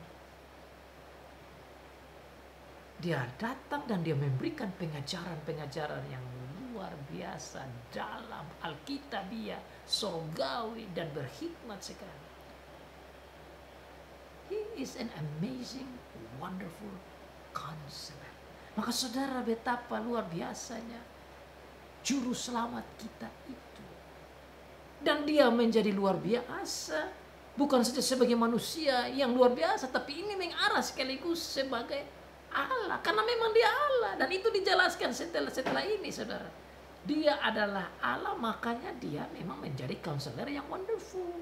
Dia datang dan dia memberikan pengajaran yang luar biasa dalam Alkitabiah, surgawi dan berhikmat sekali. He is an amazing, wonderful counselor. Maka saudara, betapa luar biasanya juru selamat kita itu. Dan dia menjadi luar biasa. Bukan saja sebagai manusia yang luar biasa, tapi ini mengarah sekaligus sebagai Allah. Karena memang dia Allah. Dan itu dijelaskan setelah ini, saudara. Dia adalah Allah, makanya dia memang menjadi counselor yang wonderful.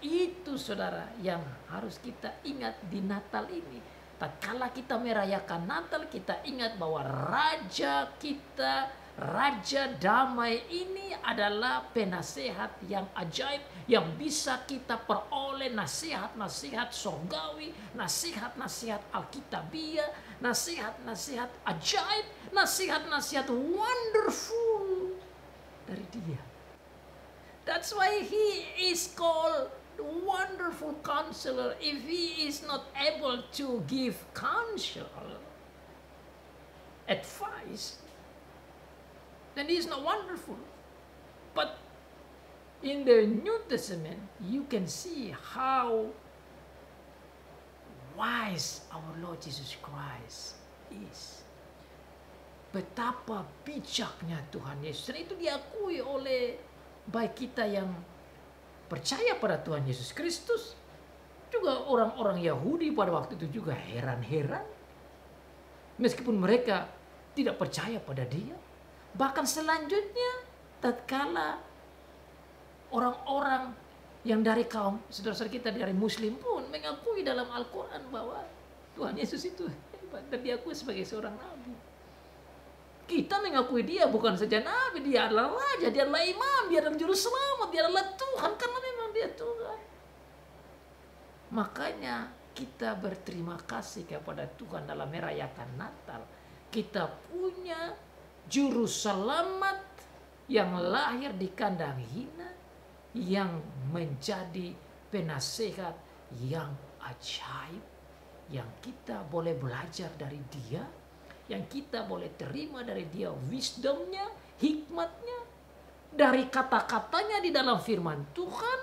Itu, saudara, yang harus kita ingat di Natal ini. Tatkala kita merayakan Natal, kita ingat bahwa Raja kita, Raja Damai ini adalah penasehat yang ajaib, yang bisa kita peroleh nasihat-nasihat surgawi, nasihat-nasihat Alkitabiah, nasihat-nasihat ajaib, nasihat-nasihat wonderful dari dia. That's why he is called wonderful counselor. If he is not able to give counsel, advice, then he is not wonderful. But in the New Testament, you can see how wise our Lord Jesus Christ is. Betapa bijaknya Tuhan Yesus. Dan itu diakui oleh baik kita yang percaya pada Tuhan Yesus Kristus, juga orang-orang Yahudi pada waktu itu juga heran-heran. Meskipun mereka tidak percaya pada dia. Bahkan selanjutnya, tatkala orang-orang yang dari kaum saudara-saudara kita dari Muslim pun mengakui dalam Al-Quran bahwa Tuhan Yesus itu hebat dan diakui sebagai seorang nabi. Kita mengakui dia bukan saja nabi, dia adalah raja, dia adalah imam, dia adalah juru selamat, dia adalah Tuhan, karena memang dia Tuhan. Makanya kita berterima kasih kepada Tuhan dalam merayakan Natal. Kita punya juru selamat yang lahir di kandang hina, yang menjadi penasehat yang ajaib, yang kita boleh belajar dari dia, yang kita boleh terima dari dia wisdomnya, hikmatnya, dari kata-katanya di dalam firman Tuhan,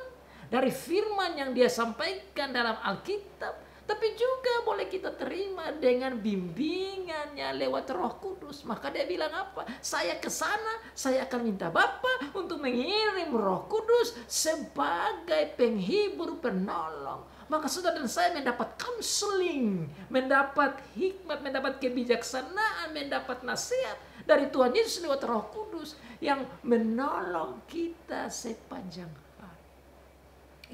dari firman yang dia sampaikan dalam Alkitab, tapi juga boleh kita terima dengan bimbingannya lewat Roh Kudus. Maka dia bilang apa? Saya ke sana, saya akan minta Bapa untuk mengirim Roh Kudus sebagai penghibur, penolong. Maka saudara dan saya mendapat counseling, mendapat hikmat, mendapat kebijaksanaan, mendapat nasihat dari Tuhan Yesus lewat Roh Kudus yang menolong kita sepanjang hari.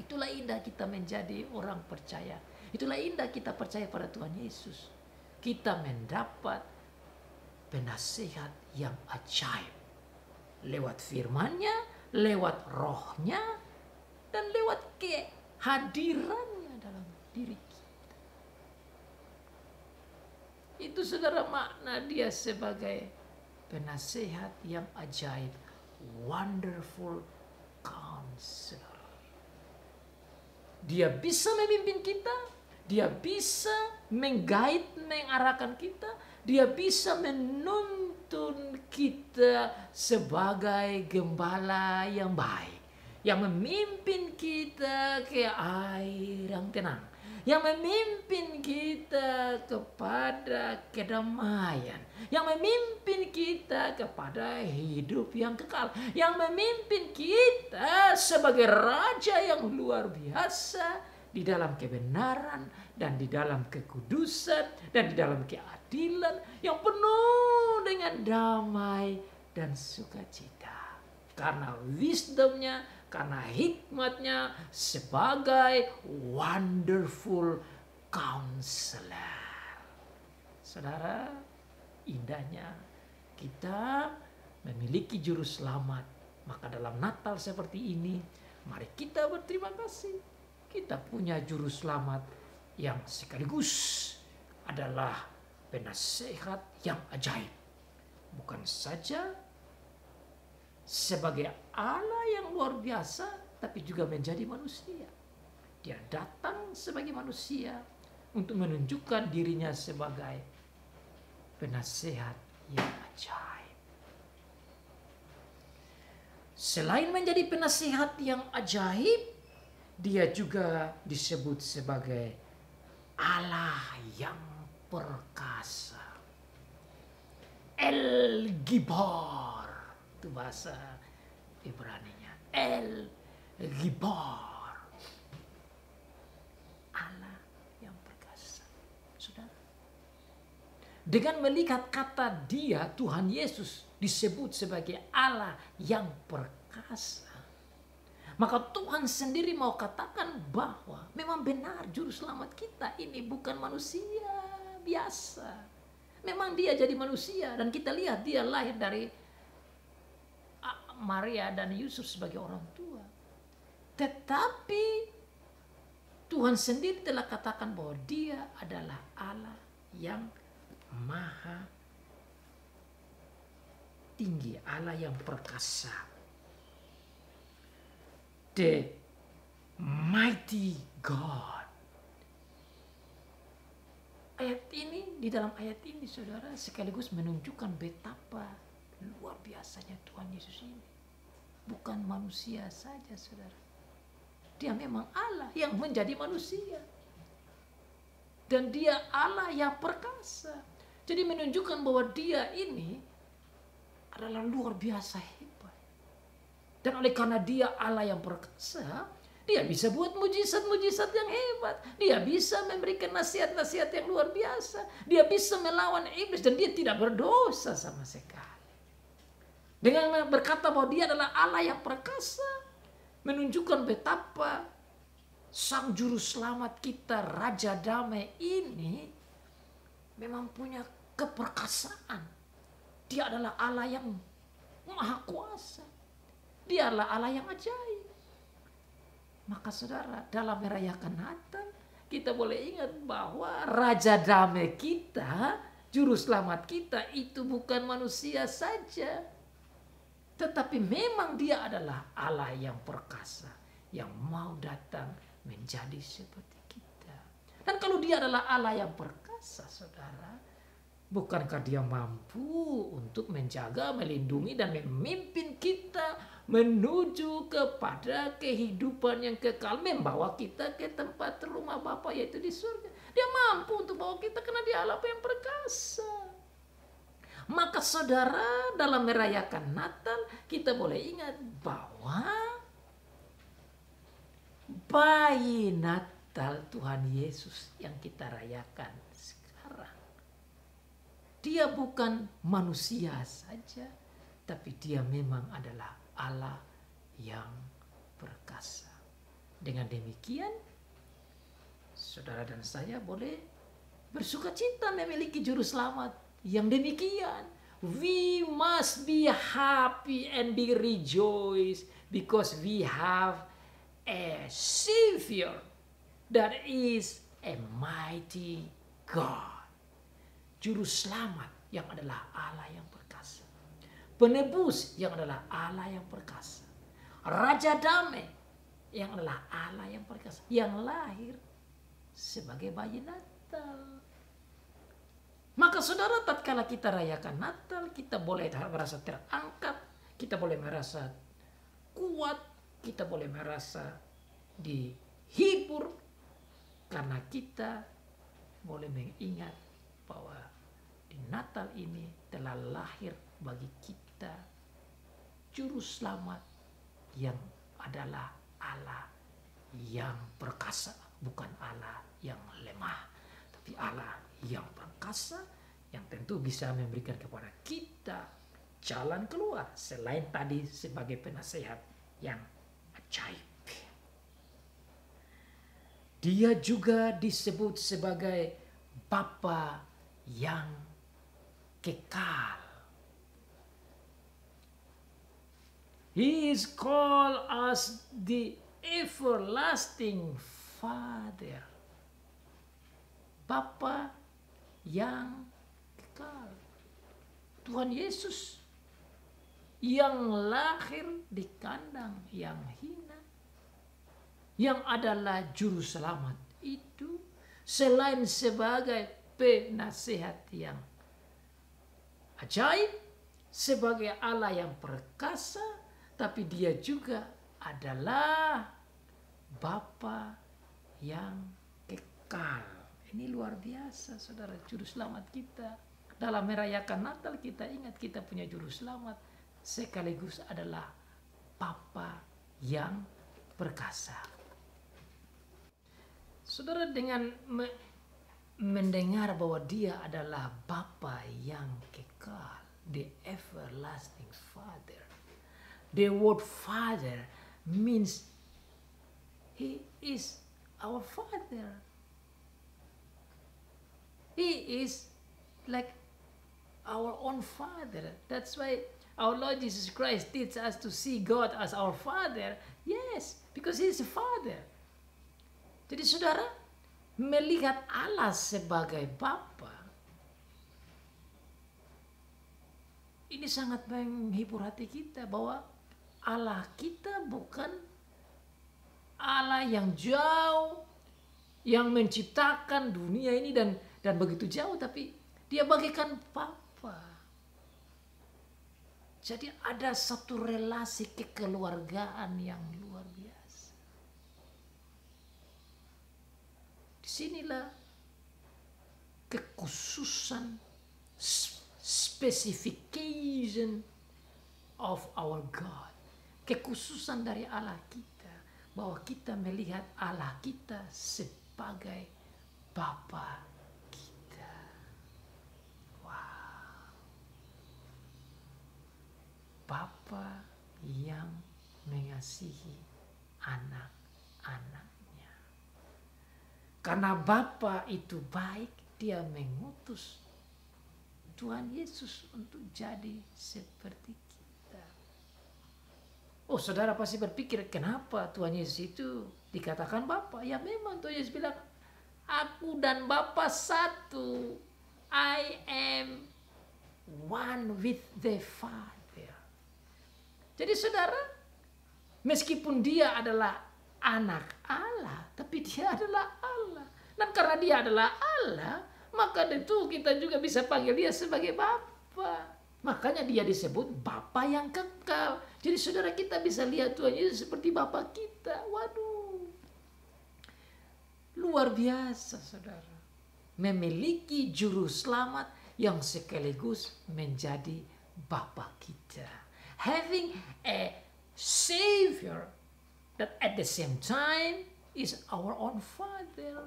Itulah indah kita menjadi orang percaya. Itulah indah kita percaya pada Tuhan Yesus. Kita mendapat penasihat yang ajaib. Lewat firman-Nya, lewat rohnya, dan lewat kehadirannya dalam diri kita. Itu saudara makna dia sebagai penasihat yang ajaib. Wonderful Counselor. Dia bisa memimpin kita. Dia bisa menggait, mengarahkan kita. Dia bisa menuntun kita sebagai gembala yang baik. Yang memimpin kita ke air yang tenang. Yang memimpin kita kepada kedamaian. Yang memimpin kita kepada hidup yang kekal. Yang memimpin kita sebagai raja yang luar biasa. Di dalam kebenaran dan di dalam kekudusan dan di dalam keadilan yang penuh dengan damai dan sukacita. Karena wisdomnya, karena hikmatnya sebagai wonderful counselor. Saudara, indahnya kita memiliki juru selamat. Maka dalam Natal seperti ini, mari kita berterima kasih. Kita punya juru selamat yang sekaligus adalah penasehat yang ajaib. Bukan saja sebagai Allah yang luar biasa, tapi juga menjadi manusia. Dia datang sebagai manusia untuk menunjukkan dirinya sebagai penasehat yang ajaib. Selain menjadi penasehat yang ajaib, dia juga disebut sebagai Allah yang perkasa. El Gibor. Itu bahasa Ibraninya. El Gibor. Allah yang perkasa. Saudara. Dengan melihat kata dia, Tuhan Yesus disebut sebagai Allah yang perkasa. Maka Tuhan sendiri mau katakan bahwa memang benar juru selamat kita ini bukan manusia biasa. Memang dia jadi manusia dan kita lihat dia lahir dari Maria dan Yusuf sebagai orang tua. Tetapi Tuhan sendiri telah katakan bahwa dia adalah Allah yang maha tinggi, Allah yang perkasa. The mighty God. Ayat ini, di dalam ayat ini saudara sekaligus menunjukkan betapa luar biasanya Tuhan Yesus ini. Bukan manusia saja saudara. Dia memang Allah yang menjadi manusia. Dan dia Allah yang perkasa. Jadi menunjukkan bahwa dia ini adalah luar biasa hebat. Dan oleh karena dia Allah yang perkasa, dia bisa buat mujizat-mujizat yang hebat. Dia bisa memberikan nasihat-nasihat yang luar biasa. Dia bisa melawan iblis dan dia tidak berdosa sama sekali. Dengan berkata bahwa dia adalah Allah yang perkasa, menunjukkan betapa Sang Juru Selamat kita, Raja Damai ini memang punya keperkasaan. Dia adalah Allah yang maha kuasa. Dia adalah Allah yang ajaib. Maka saudara, dalam merayakan Natal, kita boleh ingat bahwa Raja Damai kita, Juru Selamat kita itu bukan manusia saja. Tetapi memang dia adalah Allah yang perkasa, yang mau datang menjadi seperti kita. Dan kalau dia adalah Allah yang perkasa, saudara, bukankah dia mampu untuk menjaga, melindungi, dan memimpin kita menuju kepada kehidupan yang kekal, membawa kita ke tempat rumah Allah Bapa yaitu di surga. Dia mampu untuk bawa kita karena dia Allah yang perkasa. Maka saudara, dalam merayakan Natal kita boleh ingat bahwa bayi Natal Tuhan Yesus yang kita rayakan sekarang, dia bukan manusia saja, tapi dia memang adalah Allah yang perkasa. Dengan demikian, saudara dan saya boleh bersuka cita memiliki juru selamat yang demikian. We must be happy and be rejoice because we have a Savior that is a mighty God. Juru selamat yang adalah Allah yang perkasa. Penebus yang adalah Allah yang perkasa. Raja damai yang adalah Allah yang perkasa. Yang lahir sebagai bayi Natal. Maka saudara, tatkala kita rayakan Natal, kita boleh merasa terangkat, kita boleh merasa kuat, kita boleh merasa dihibur, karena kita boleh mengingat bahwa di Natal ini telah lahir bagi kita juru selamat yang adalah Allah yang perkasa, bukan Allah yang lemah, tapi Allah yang perkasa, yang tentu bisa memberikan kepada kita jalan keluar selain tadi sebagai penasehat yang ajaib. Dia juga disebut sebagai Bapa yang kekal. He is called as the everlasting Father. Bapa yang kekal. Tuhan Yesus yang lahir di kandang yang hina, yang adalah juru selamat itu, selain sebagai penasehat yang ajaib, sebagai Allah yang perkasa, tapi dia juga adalah Bapa yang kekal. Ini luar biasa, saudara, juru selamat kita. Dalam merayakan Natal kita ingat kita punya juru selamat, sekaligus adalah Bapa yang perkasa. Saudara, dengan mendengar bahwa dia adalah Bapa yang kekal, the everlasting Father. The word Father means He is our Father. He is like our own Father. That's why our Lord Jesus Christ teaches us to see God as our Father. Yes, because He is a Father. Jadi saudara, melihat Allah sebagai Bapa, ini sangat menghibur hati kita bahwa Allah kita bukan Allah yang jauh, yang menciptakan dunia ini dan begitu jauh, tapi dia bagikan Bapa. Jadi ada satu relasi kekeluargaan yang luar biasa. Disinilah kekhususan, specification of our God. Kekhususan dari Allah kita, bahwa kita melihat Allah kita sebagai Bapa kita. Wow. Bapa yang mengasihi anak-anaknya. Karena Bapa itu baik, dia mengutus Tuhan Yesus untuk jadi seperti kita. Oh, saudara pasti berpikir, kenapa Tuhan Yesus itu dikatakan Bapa? Ya memang Tuhan Yesus bilang, aku dan Bapa satu. I am one with the Father. Jadi saudara, meskipun dia adalah anak Allah, tapi dia adalah Allah. Dan karena dia adalah Allah, maka tentu kita juga bisa panggil dia sebagai Bapa. Makanya dia disebut Bapa yang kekal. Jadi saudara, kita bisa lihat Tuhan Yesus seperti Bapa kita. Waduh. luar biasa, saudara. Memiliki juru selamat yang sekaligus menjadi Bapa kita. Having a Savior that at the same time is our own Father.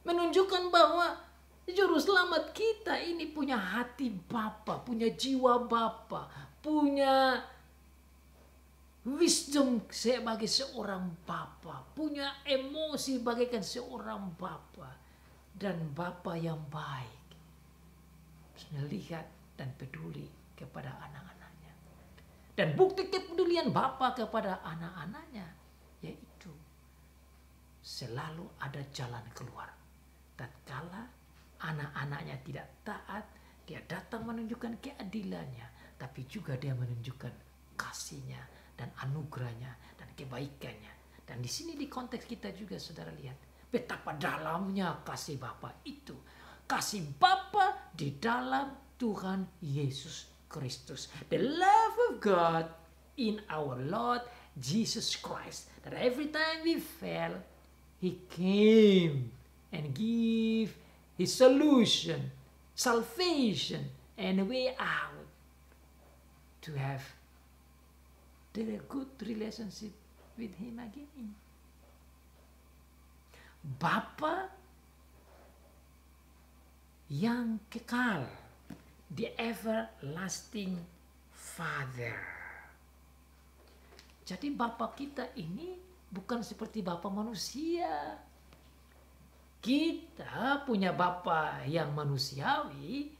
Menunjukkan bahwa juru selamat kita ini punya hati Bapa, punya jiwa Bapa, punya wisdom sebagai seorang Bapa, punya emosi bagaikan seorang Bapa, dan Bapa yang baik, melihat dan peduli kepada anak-anaknya. Dan bukti kepedulian Bapa kepada anak-anaknya yaitu selalu ada jalan keluar. Tatkala anak-anaknya tidak taat, dia datang menunjukkan keadilannya, tapi juga dia menunjukkan kasihnya dan anugerahnya dan kebaikannya. Dan di sini di konteks kita juga saudara lihat betapa dalamnya kasih Bapa itu. Kasih Bapa di dalam Tuhan Yesus Kristus. The love of God in our Lord Jesus Christ. That every time we fell, He came and gave His solution, salvation, and a way out to have the good relationship with Him again. Bapa yang kekal, the everlasting Father. Jadi Bapa kita ini bukan seperti Bapa manusia. Kita punya Bapa yang manusiawi,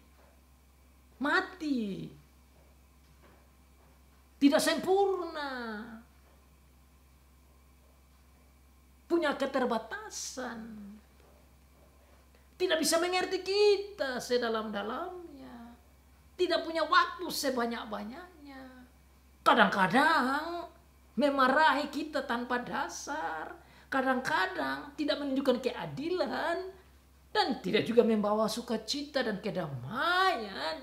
mati, tidak sempurna, punya keterbatasan, tidak bisa mengerti kita sedalam-dalamnya, tidak punya waktu sebanyak-banyaknya, kadang-kadang memarahi kita tanpa dasar, kadang-kadang tidak menunjukkan keadilan, dan tidak juga membawa sukacita dan kedamaian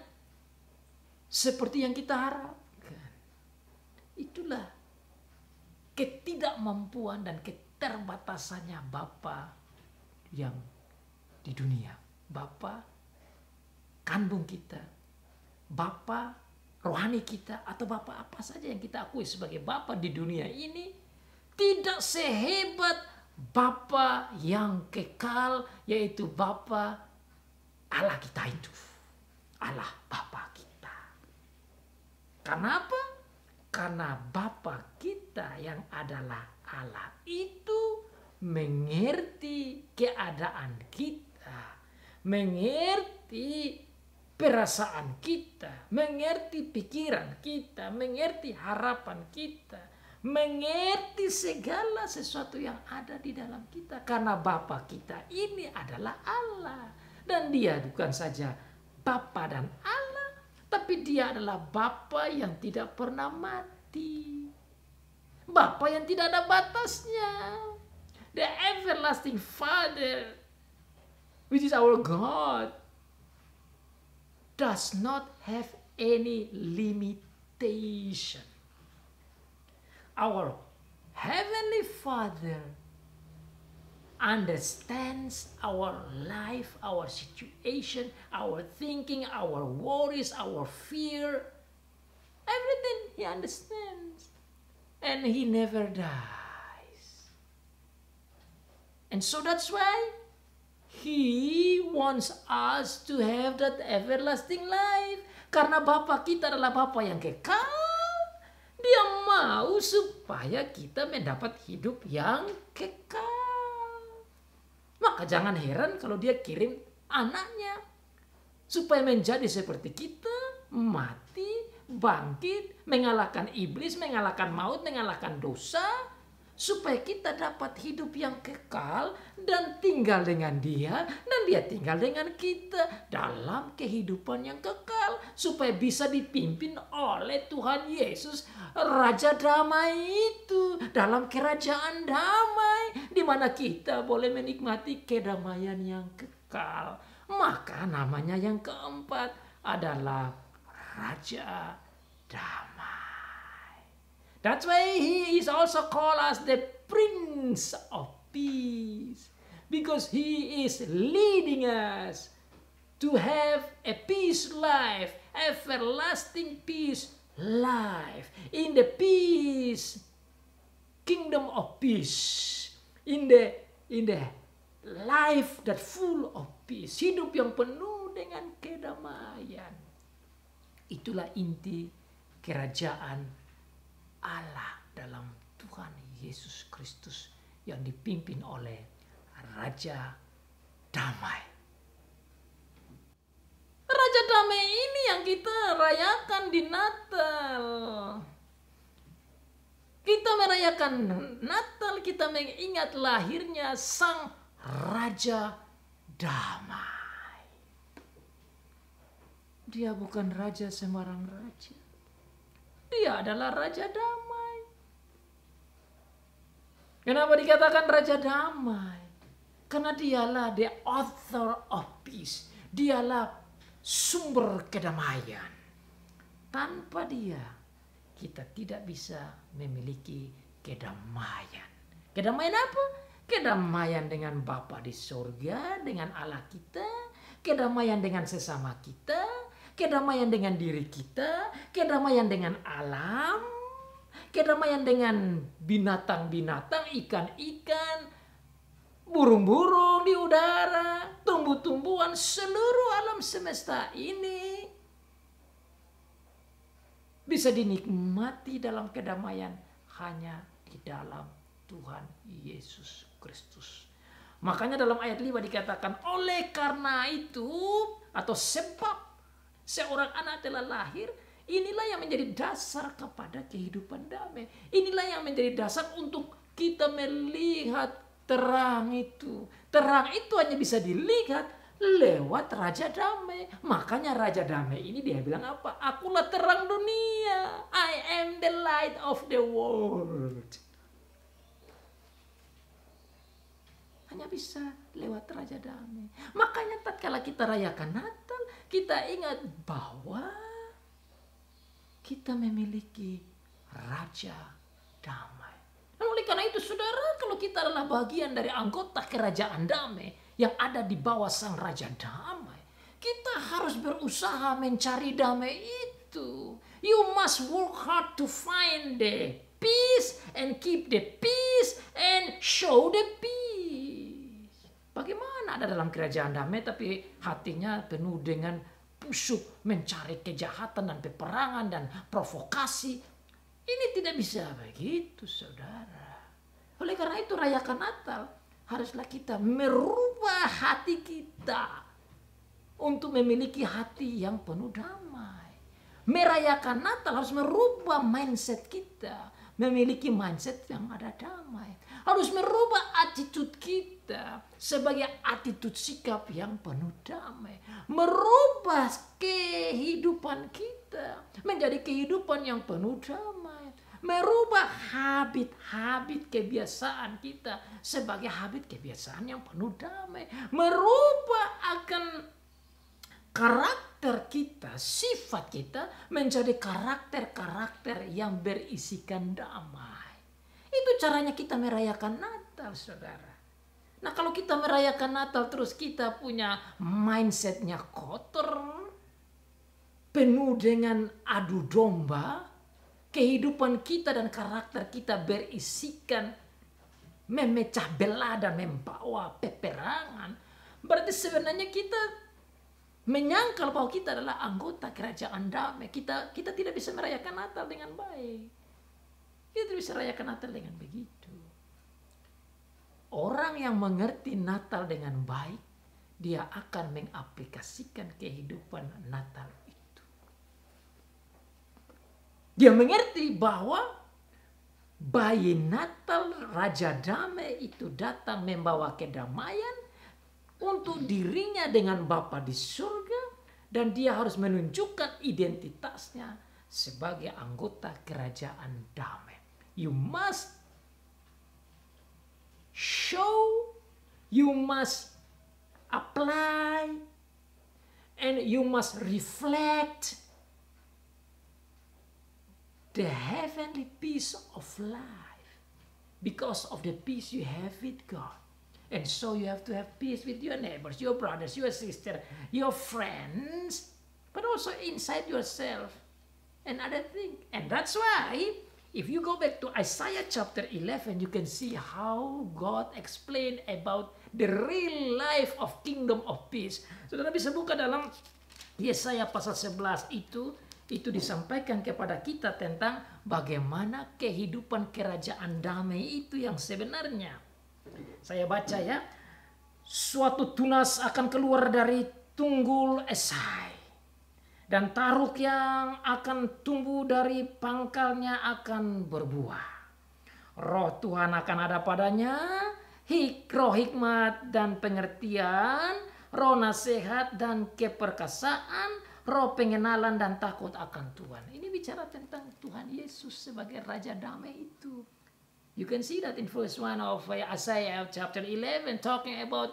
seperti yang kita harapkan. Itulah ketidakmampuan dan keterbatasannya Bapa yang di dunia. Bapa kandung kita, Bapa rohani kita, atau Bapa apa saja yang kita akui sebagai Bapa di dunia ini, tidak sehebat Bapa yang kekal, yaitu Bapa Allah kita itu. Allah Bapa kita. Karena apa? Karena Bapa kita yang adalah Allah itu mengerti keadaan kita, mengerti perasaan kita, mengerti pikiran kita, mengerti harapan kita, mengerti segala sesuatu yang ada di dalam kita. Karena Bapa kita ini adalah Allah. Dan Dia bukan saja Bapa dan Allah, tapi Dia adalah Bapa yang tidak pernah mati, Bapa yang tidak ada batasnya. The everlasting Father, which is our God, does not have any limitation. Our Heavenly Father understands our life, our situation, our thinking, our worries, our fear. Everything He understands. And He never dies. And so that's why He wants us to have that everlasting life. Karena Bapa kita adalah Bapa yang kekal. Dia mau supaya kita mendapat hidup yang kekal. Maka jangan heran kalau Dia kirim anaknya supaya menjadi seperti kita, mati, bangkit, mengalahkan iblis, mengalahkan maut, mengalahkan dosa, supaya kita dapat hidup yang kekal dan tinggal dengan Dia, dan Dia tinggal dengan kita dalam kehidupan yang kekal, supaya bisa dipimpin oleh Tuhan Yesus, Raja Damai itu, dalam kerajaan damai, di mana kita boleh menikmati kedamaian yang kekal. Maka namanya yang keempat adalah Raja Damai. That's why He is also called as the Prince of peace. Because He is leading us to have a peace life, everlasting peace life. In the peace, kingdom of peace. In the life that full of peace. Hidup yang penuh dengan kedamaian. Itulah inti kerajaan Allah dalam Tuhan Yesus Kristus yang dipimpin oleh Raja Damai. Raja Damai ini yang kita rayakan di Natal. Kita merayakan Natal, kita mengingat lahirnya Sang Raja Damai. Dia bukan raja sembarang raja. Dia adalah Raja Damai. Kenapa dikatakan Raja Damai? Karena dialah the author of peace. Dialah sumber kedamaian. Tanpa dia, kita tidak bisa memiliki kedamaian. Kedamaian apa? Kedamaian dengan Bapa di surga, dengan Allah kita, kedamaian dengan sesama kita, kedamaian dengan diri kita, kedamaian dengan alam, kedamaian dengan binatang-binatang, ikan-ikan, burung-burung di udara, tumbuh-tumbuhan, seluruh alam semesta ini bisa dinikmati dalam kedamaian hanya di dalam Tuhan Yesus Kristus. Makanya dalam ayat 5 dikatakan, oleh karena itu atau sebab seorang anak telah lahir, inilah yang menjadi dasar kepada kehidupan damai. Inilah yang menjadi dasar untuk kita melihat terang itu. Terang itu hanya bisa dilihat lewat Raja Damai. Makanya Raja Damai ini dia bilang apa? Akulah terang dunia. I am the light of the world. Hanya bisa lewat Raja Damai. Makanya tatkala kita rayakan Natal, kita ingat bahwa kita memiliki Raja Damai. Dan oleh karena itu saudara, kalau kita adalah bagian dari anggota kerajaan damai yang ada di bawah Sang Raja Damai, kita harus berusaha mencari damai itu. You must work hard to find the peace and keep the peace and show the peace. Bagaimana ada dalam kerajaan damai tapi hatinya penuh dengan busuk mencari kejahatan dan peperangan dan provokasi. Ini tidak bisa begitu saudara. Oleh karena itu rayakan Natal haruslah kita merubah hati kita untuk memiliki hati yang penuh damai. Merayakan Natal harus merubah mindset kita. Memiliki mindset yang ada damai. Harus merubah attitude kita sebagai attitude sikap yang penuh damai. Merubah kehidupan kita menjadi kehidupan yang penuh damai. Merubah habit-habit kebiasaan kita sebagai habit kebiasaan yang penuh damai. Merubah akan karakter kita, sifat kita menjadi karakter-karakter yang berisikan damai. Itu caranya kita merayakan Natal, saudara. Nah, kalau kita merayakan Natal terus kita punya mindsetnya kotor, penuh dengan adu domba, kehidupan kita dan karakter kita berisikan memecah belah dan membawa peperangan, berarti sebenarnya kita menyangkal bahwa kita adalah anggota kerajaan damai. Kita tidak bisa merayakan Natal dengan baik. Kita tidak bisa merayakan Natal dengan begitu. Orang yang mengerti Natal dengan baik, dia akan mengaplikasikan kehidupan Natal itu. Dia mengerti bahwa bayi Natal Raja Damai itu datang membawa kedamaian untuk dirinya dengan Bapa di surga, dan dia harus menunjukkan identitasnya sebagai anggota kerajaan damai. You must show, you must apply, and you must reflect the heavenly peace of life. because of the peace you have with God. And so you have to have peace with your neighbors, your brothers, your sisters, your friends, but also inside yourself and other things. And that's why if you go back to Isaiah chapter 11, you can see how God explained about the real life of kingdom of peace. Saudara bisa buka dalam Yesaya pasal 11 itu disampaikan kepada kita tentang bagaimana kehidupan kerajaan damai itu yang sebenarnya. Saya baca ya. Suatu tunas akan keluar dari tunggul Esai. Dan taruk yang akan tumbuh dari pangkalnya akan berbuah. Roh Tuhan akan ada padanya, roh hikmat dan pengertian, roh nasihat dan keperkasaan, roh pengenalan dan takut akan Tuhan. Ini bicara tentang Tuhan Yesus sebagai Raja Damai itu. You can see that in verse 1 of Isaiah chapter 11 talking about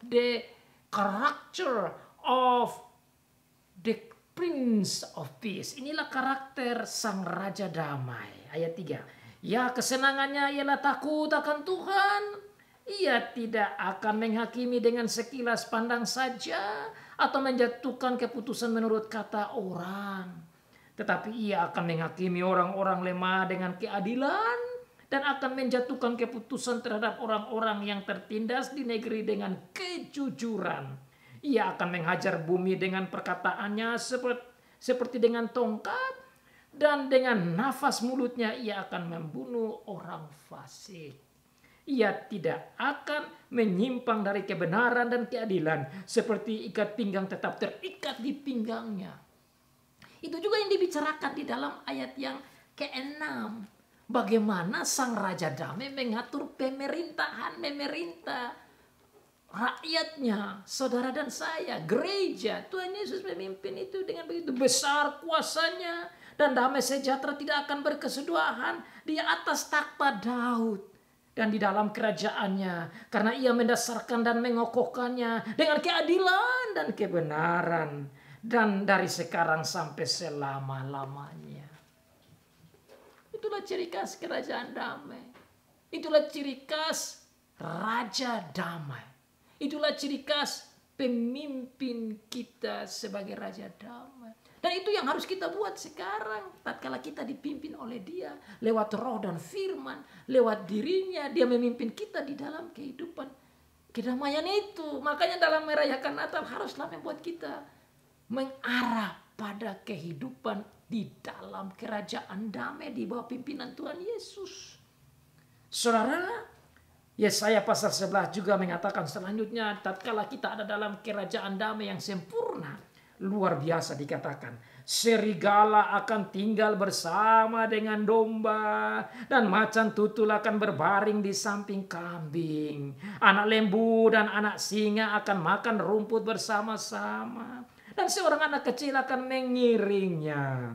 the character of the Prince of Peace. Inilah karakter sang Raja Damai. Ayat 3. Ya, kesenangannya ialah takut akan Tuhan. Ia tidak akan menghakimi dengan sekilas pandang saja atau menjatuhkan keputusan menurut kata orang. Tetapi ia akan menghakimi orang-orang lemah dengan keadilan dan akan menjatuhkan keputusan terhadap orang-orang yang tertindas di negeri dengan kejujuran. Ia akan menghajar bumi dengan perkataannya seperti dengan tongkat, dan dengan nafas mulutnya ia akan membunuh orang fasik. Ia tidak akan menyimpang dari kebenaran dan keadilan, seperti ikat pinggang tetap terikat di pinggangnya. Itu juga yang dibicarakan di dalam ayat yang ke-6. Bagaimana sang Raja Damai mengatur memerintah rakyatnya, saudara dan saya, gereja. Tuhan Yesus memimpin itu dengan begitu besar kuasanya. Dan damai sejahtera tidak akan berkesudahan di atas takhta Daud dan di dalam kerajaannya. Karena ia mendasarkan dan mengokohkannya dengan keadilan dan kebenaran. Dan dari sekarang sampai selama-lamanya. Itulah ciri khas kerajaan damai. Itulah ciri khas Raja Damai. Itulah ciri khas pemimpin kita sebagai Raja Damai. Dan itu yang harus kita buat sekarang. Tatkala kita dipimpin oleh Dia. Lewat roh dan firman. Lewat dirinya. Dia memimpin kita di dalam kehidupan kedamaian itu. Makanya dalam merayakan Natal haruslah membuat kita mengarah pada kehidupan di dalam kerajaan damai di bawah pimpinan Tuhan Yesus. Saudara, Yesaya pasal 11 juga mengatakan selanjutnya, tatkala kita ada dalam kerajaan damai yang sempurna, luar biasa dikatakan, serigala akan tinggal bersama dengan domba, dan macan tutul akan berbaring di samping kambing. Anak lembu dan anak singa akan makan rumput bersama-sama, dan seorang anak kecil akan mengiringnya.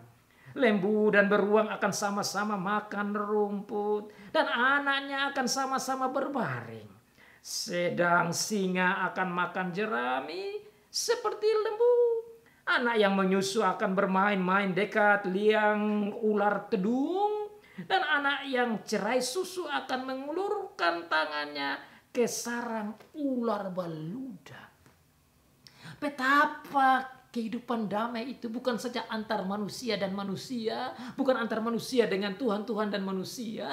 Lembu dan beruang akan sama-sama makan rumput, dan anaknya akan sama-sama berbaring. Sedang singa akan makan jerami seperti lembu. Anak yang menyusu akan bermain-main dekat liang ular tedung, dan anak yang cerai susu akan mengulurkan tangannya ke sarang ular beludak. Betapa kehidupan damai itu bukan saja antar manusia dan manusia, bukan antar manusia dengan Tuhan, Tuhan dan manusia,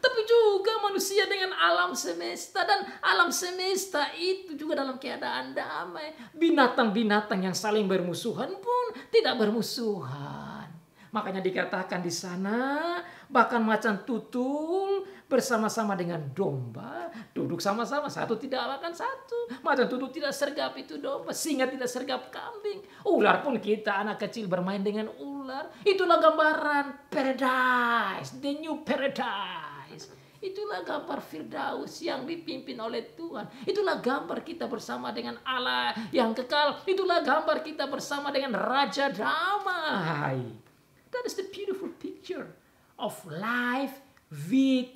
tapi juga manusia dengan alam semesta, dan alam semesta itu juga dalam keadaan damai. Binatang-binatang yang saling bermusuhan pun tidak bermusuhan. Makanya dikatakan di sana, bahkan macan tutul bersama-sama dengan domba duduk sama-sama, satu tidak makan satu. Macan tutul tidak sergap itu domba, singa tidak sergap kambing. Ular pun kita anak kecil bermain dengan ular. Itulah gambaran paradise, the new paradise. Itulah gambar Firdaus yang dipimpin oleh Tuhan. Itulah gambar kita bersama dengan Allah yang kekal. Itulah gambar kita bersama dengan Raja Damai. That is the beautiful picture of life with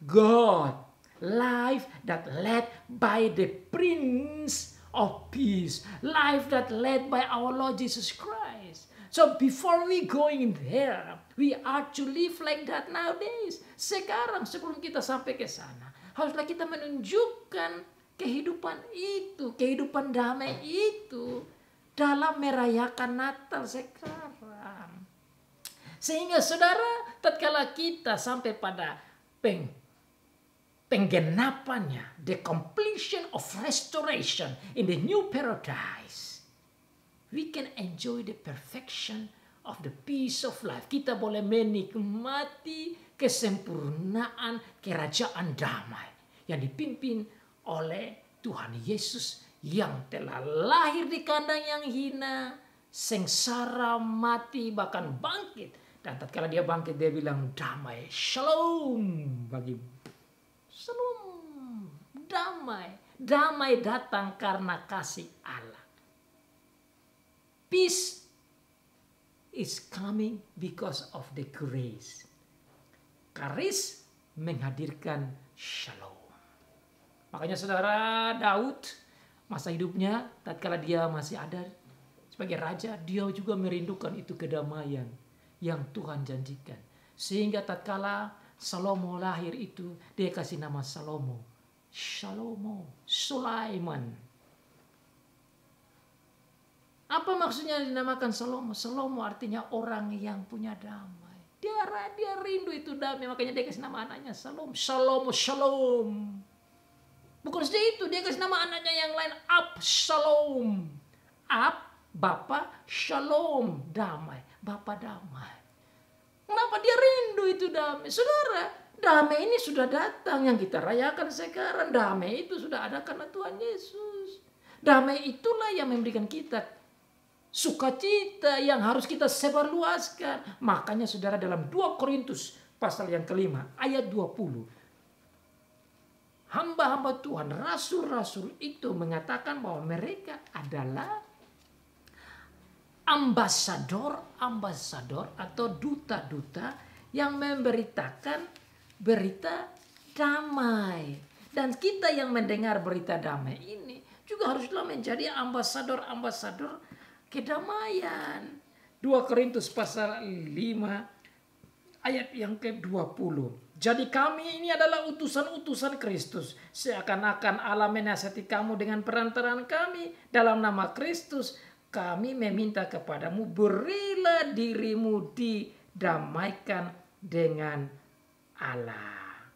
God. Life that led by the Prince of Peace. Life that led by our Lord Jesus Christ. So before we going there, we are to live like that nowadays. Sekarang sebelum kita sampai ke sana, haruslah kita menunjukkan kehidupan itu, kehidupan damai itu dalam merayakan Natal sekarang. Sehingga saudara, tatkala kita sampai pada penggenapannya, the completion of restoration in the new paradise, we can enjoy the perfection of the peace of life. Kita boleh menikmati kesempurnaan kerajaan damai yang dipimpin oleh Tuhan Yesus yang telah lahir di kandang yang hina, sengsara, mati, bahkan bangkit. Dan tatkala dia bangkit, dia bilang damai, shalom bagi shalom, damai. Damai datang karena kasih Allah. Peace is coming because of the grace. Karis menghadirkan shalom. Makanya saudara, Daud masa hidupnya tatkala dia masih ada sebagai raja, dia juga merindukan itu kedamaian yang Tuhan janjikan. Sehingga tatkala Salomo lahir itu, dia kasih nama Salomo. Shalomo, Sulaiman. Apa maksudnya dinamakan Salomo? Salomo artinya orang yang punya damai. Dia rindu itu damai, makanya dia kasih nama anaknya Shalom. Salomo, shalom. Bukan saja itu, dia kasih nama anaknya yang lain Absalom. Bapa, shalom, damai. Bapa damai. Kenapa dia rindu itu damai? Saudara, damai ini sudah datang yang kita rayakan sekarang. Damai itu sudah ada karena Tuhan Yesus. Damai itulah yang memberikan kita sukacita yang harus kita sebarluaskan. Makanya saudara, dalam 2 Korintus pasal yang kelima ayat 20. Hamba-hamba Tuhan, rasul-rasul itu mengatakan bahwa mereka adalah ambasador atau duta-duta yang memberitakan berita damai. Dan kita yang mendengar berita damai ini juga haruslah menjadi ambasador kedamaian. 2 Korintus pasal 5 ayat yang ke-20. Jadi kami ini adalah utusan-utusan Kristus. Seakan-akan Allah menasihati kamu dengan perantaraan kami. Dalam nama Kristus kami meminta kepadamu, berilah dirimu didamaikan dengan Allah.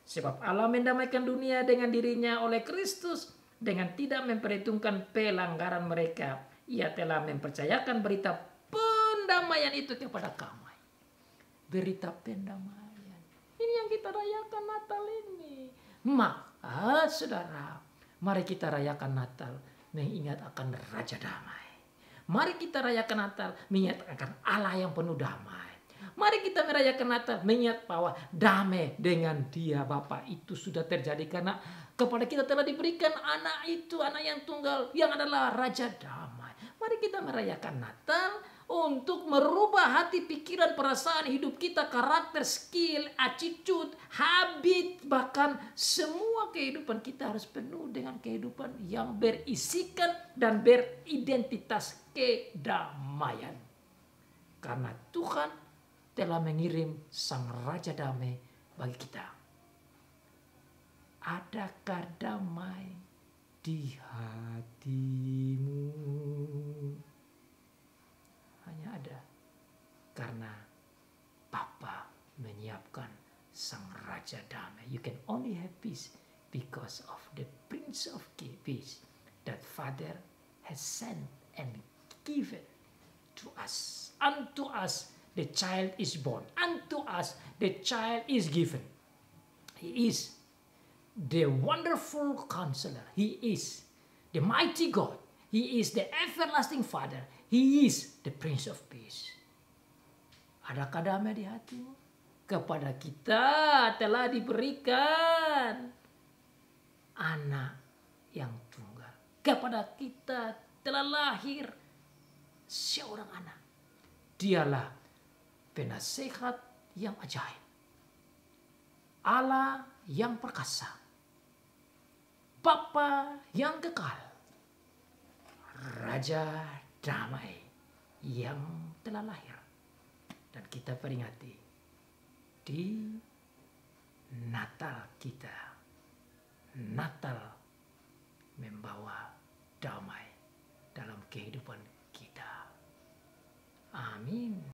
Sebab Allah mendamaikan dunia dengan dirinya oleh Kristus dengan tidak memperhitungkan pelanggaran mereka. Ia telah mempercayakan berita pendamaian itu kepada kami. Berita pendamaian. Ini yang kita rayakan Natal ini. Maka saudara, mari kita rayakan Natal mengingat akan Raja Damai. Mari kita rayakan Natal mengingat akan Allah yang penuh damai. Mari kita merayakan Natal mengingat bahwa damai dengan Dia Bapa itu sudah terjadi karena kepada kita telah diberikan anak itu, anak yang tunggal yang adalah Raja Damai. Mari kita merayakan Natal untuk merubah hati, pikiran, perasaan hidup kita, karakter, skill, attitude, habit, bahkan semua kehidupan kita harus penuh dengan kehidupan yang berisikan dan beridentitas kedamaian. Karena Tuhan telah mengirim Sang Raja Damai bagi kita. Adakah damai di hatimu? Hanya ada karena Bapa menyiapkan Sang Raja Damai. You can only have peace because of the Prince of Peace that Father has sent and given to us. Unto us the child is born. Unto us the child is given. He is the wonderful counselor. He is the mighty God. He is the everlasting Father. He is the Prince of Peace. Adakah damai di hatimu? Kepada kita telah diberikan anak yang tunggal. Kepada kita telah lahir seorang anak. Dialah penasehat yang ajaib. Allah yang perkasa. Bapa yang kekal. Raja Damai yang telah lahir. Dan kita peringati di Natal kita. Natal membawa damai dalam kehidupan kita. Amin.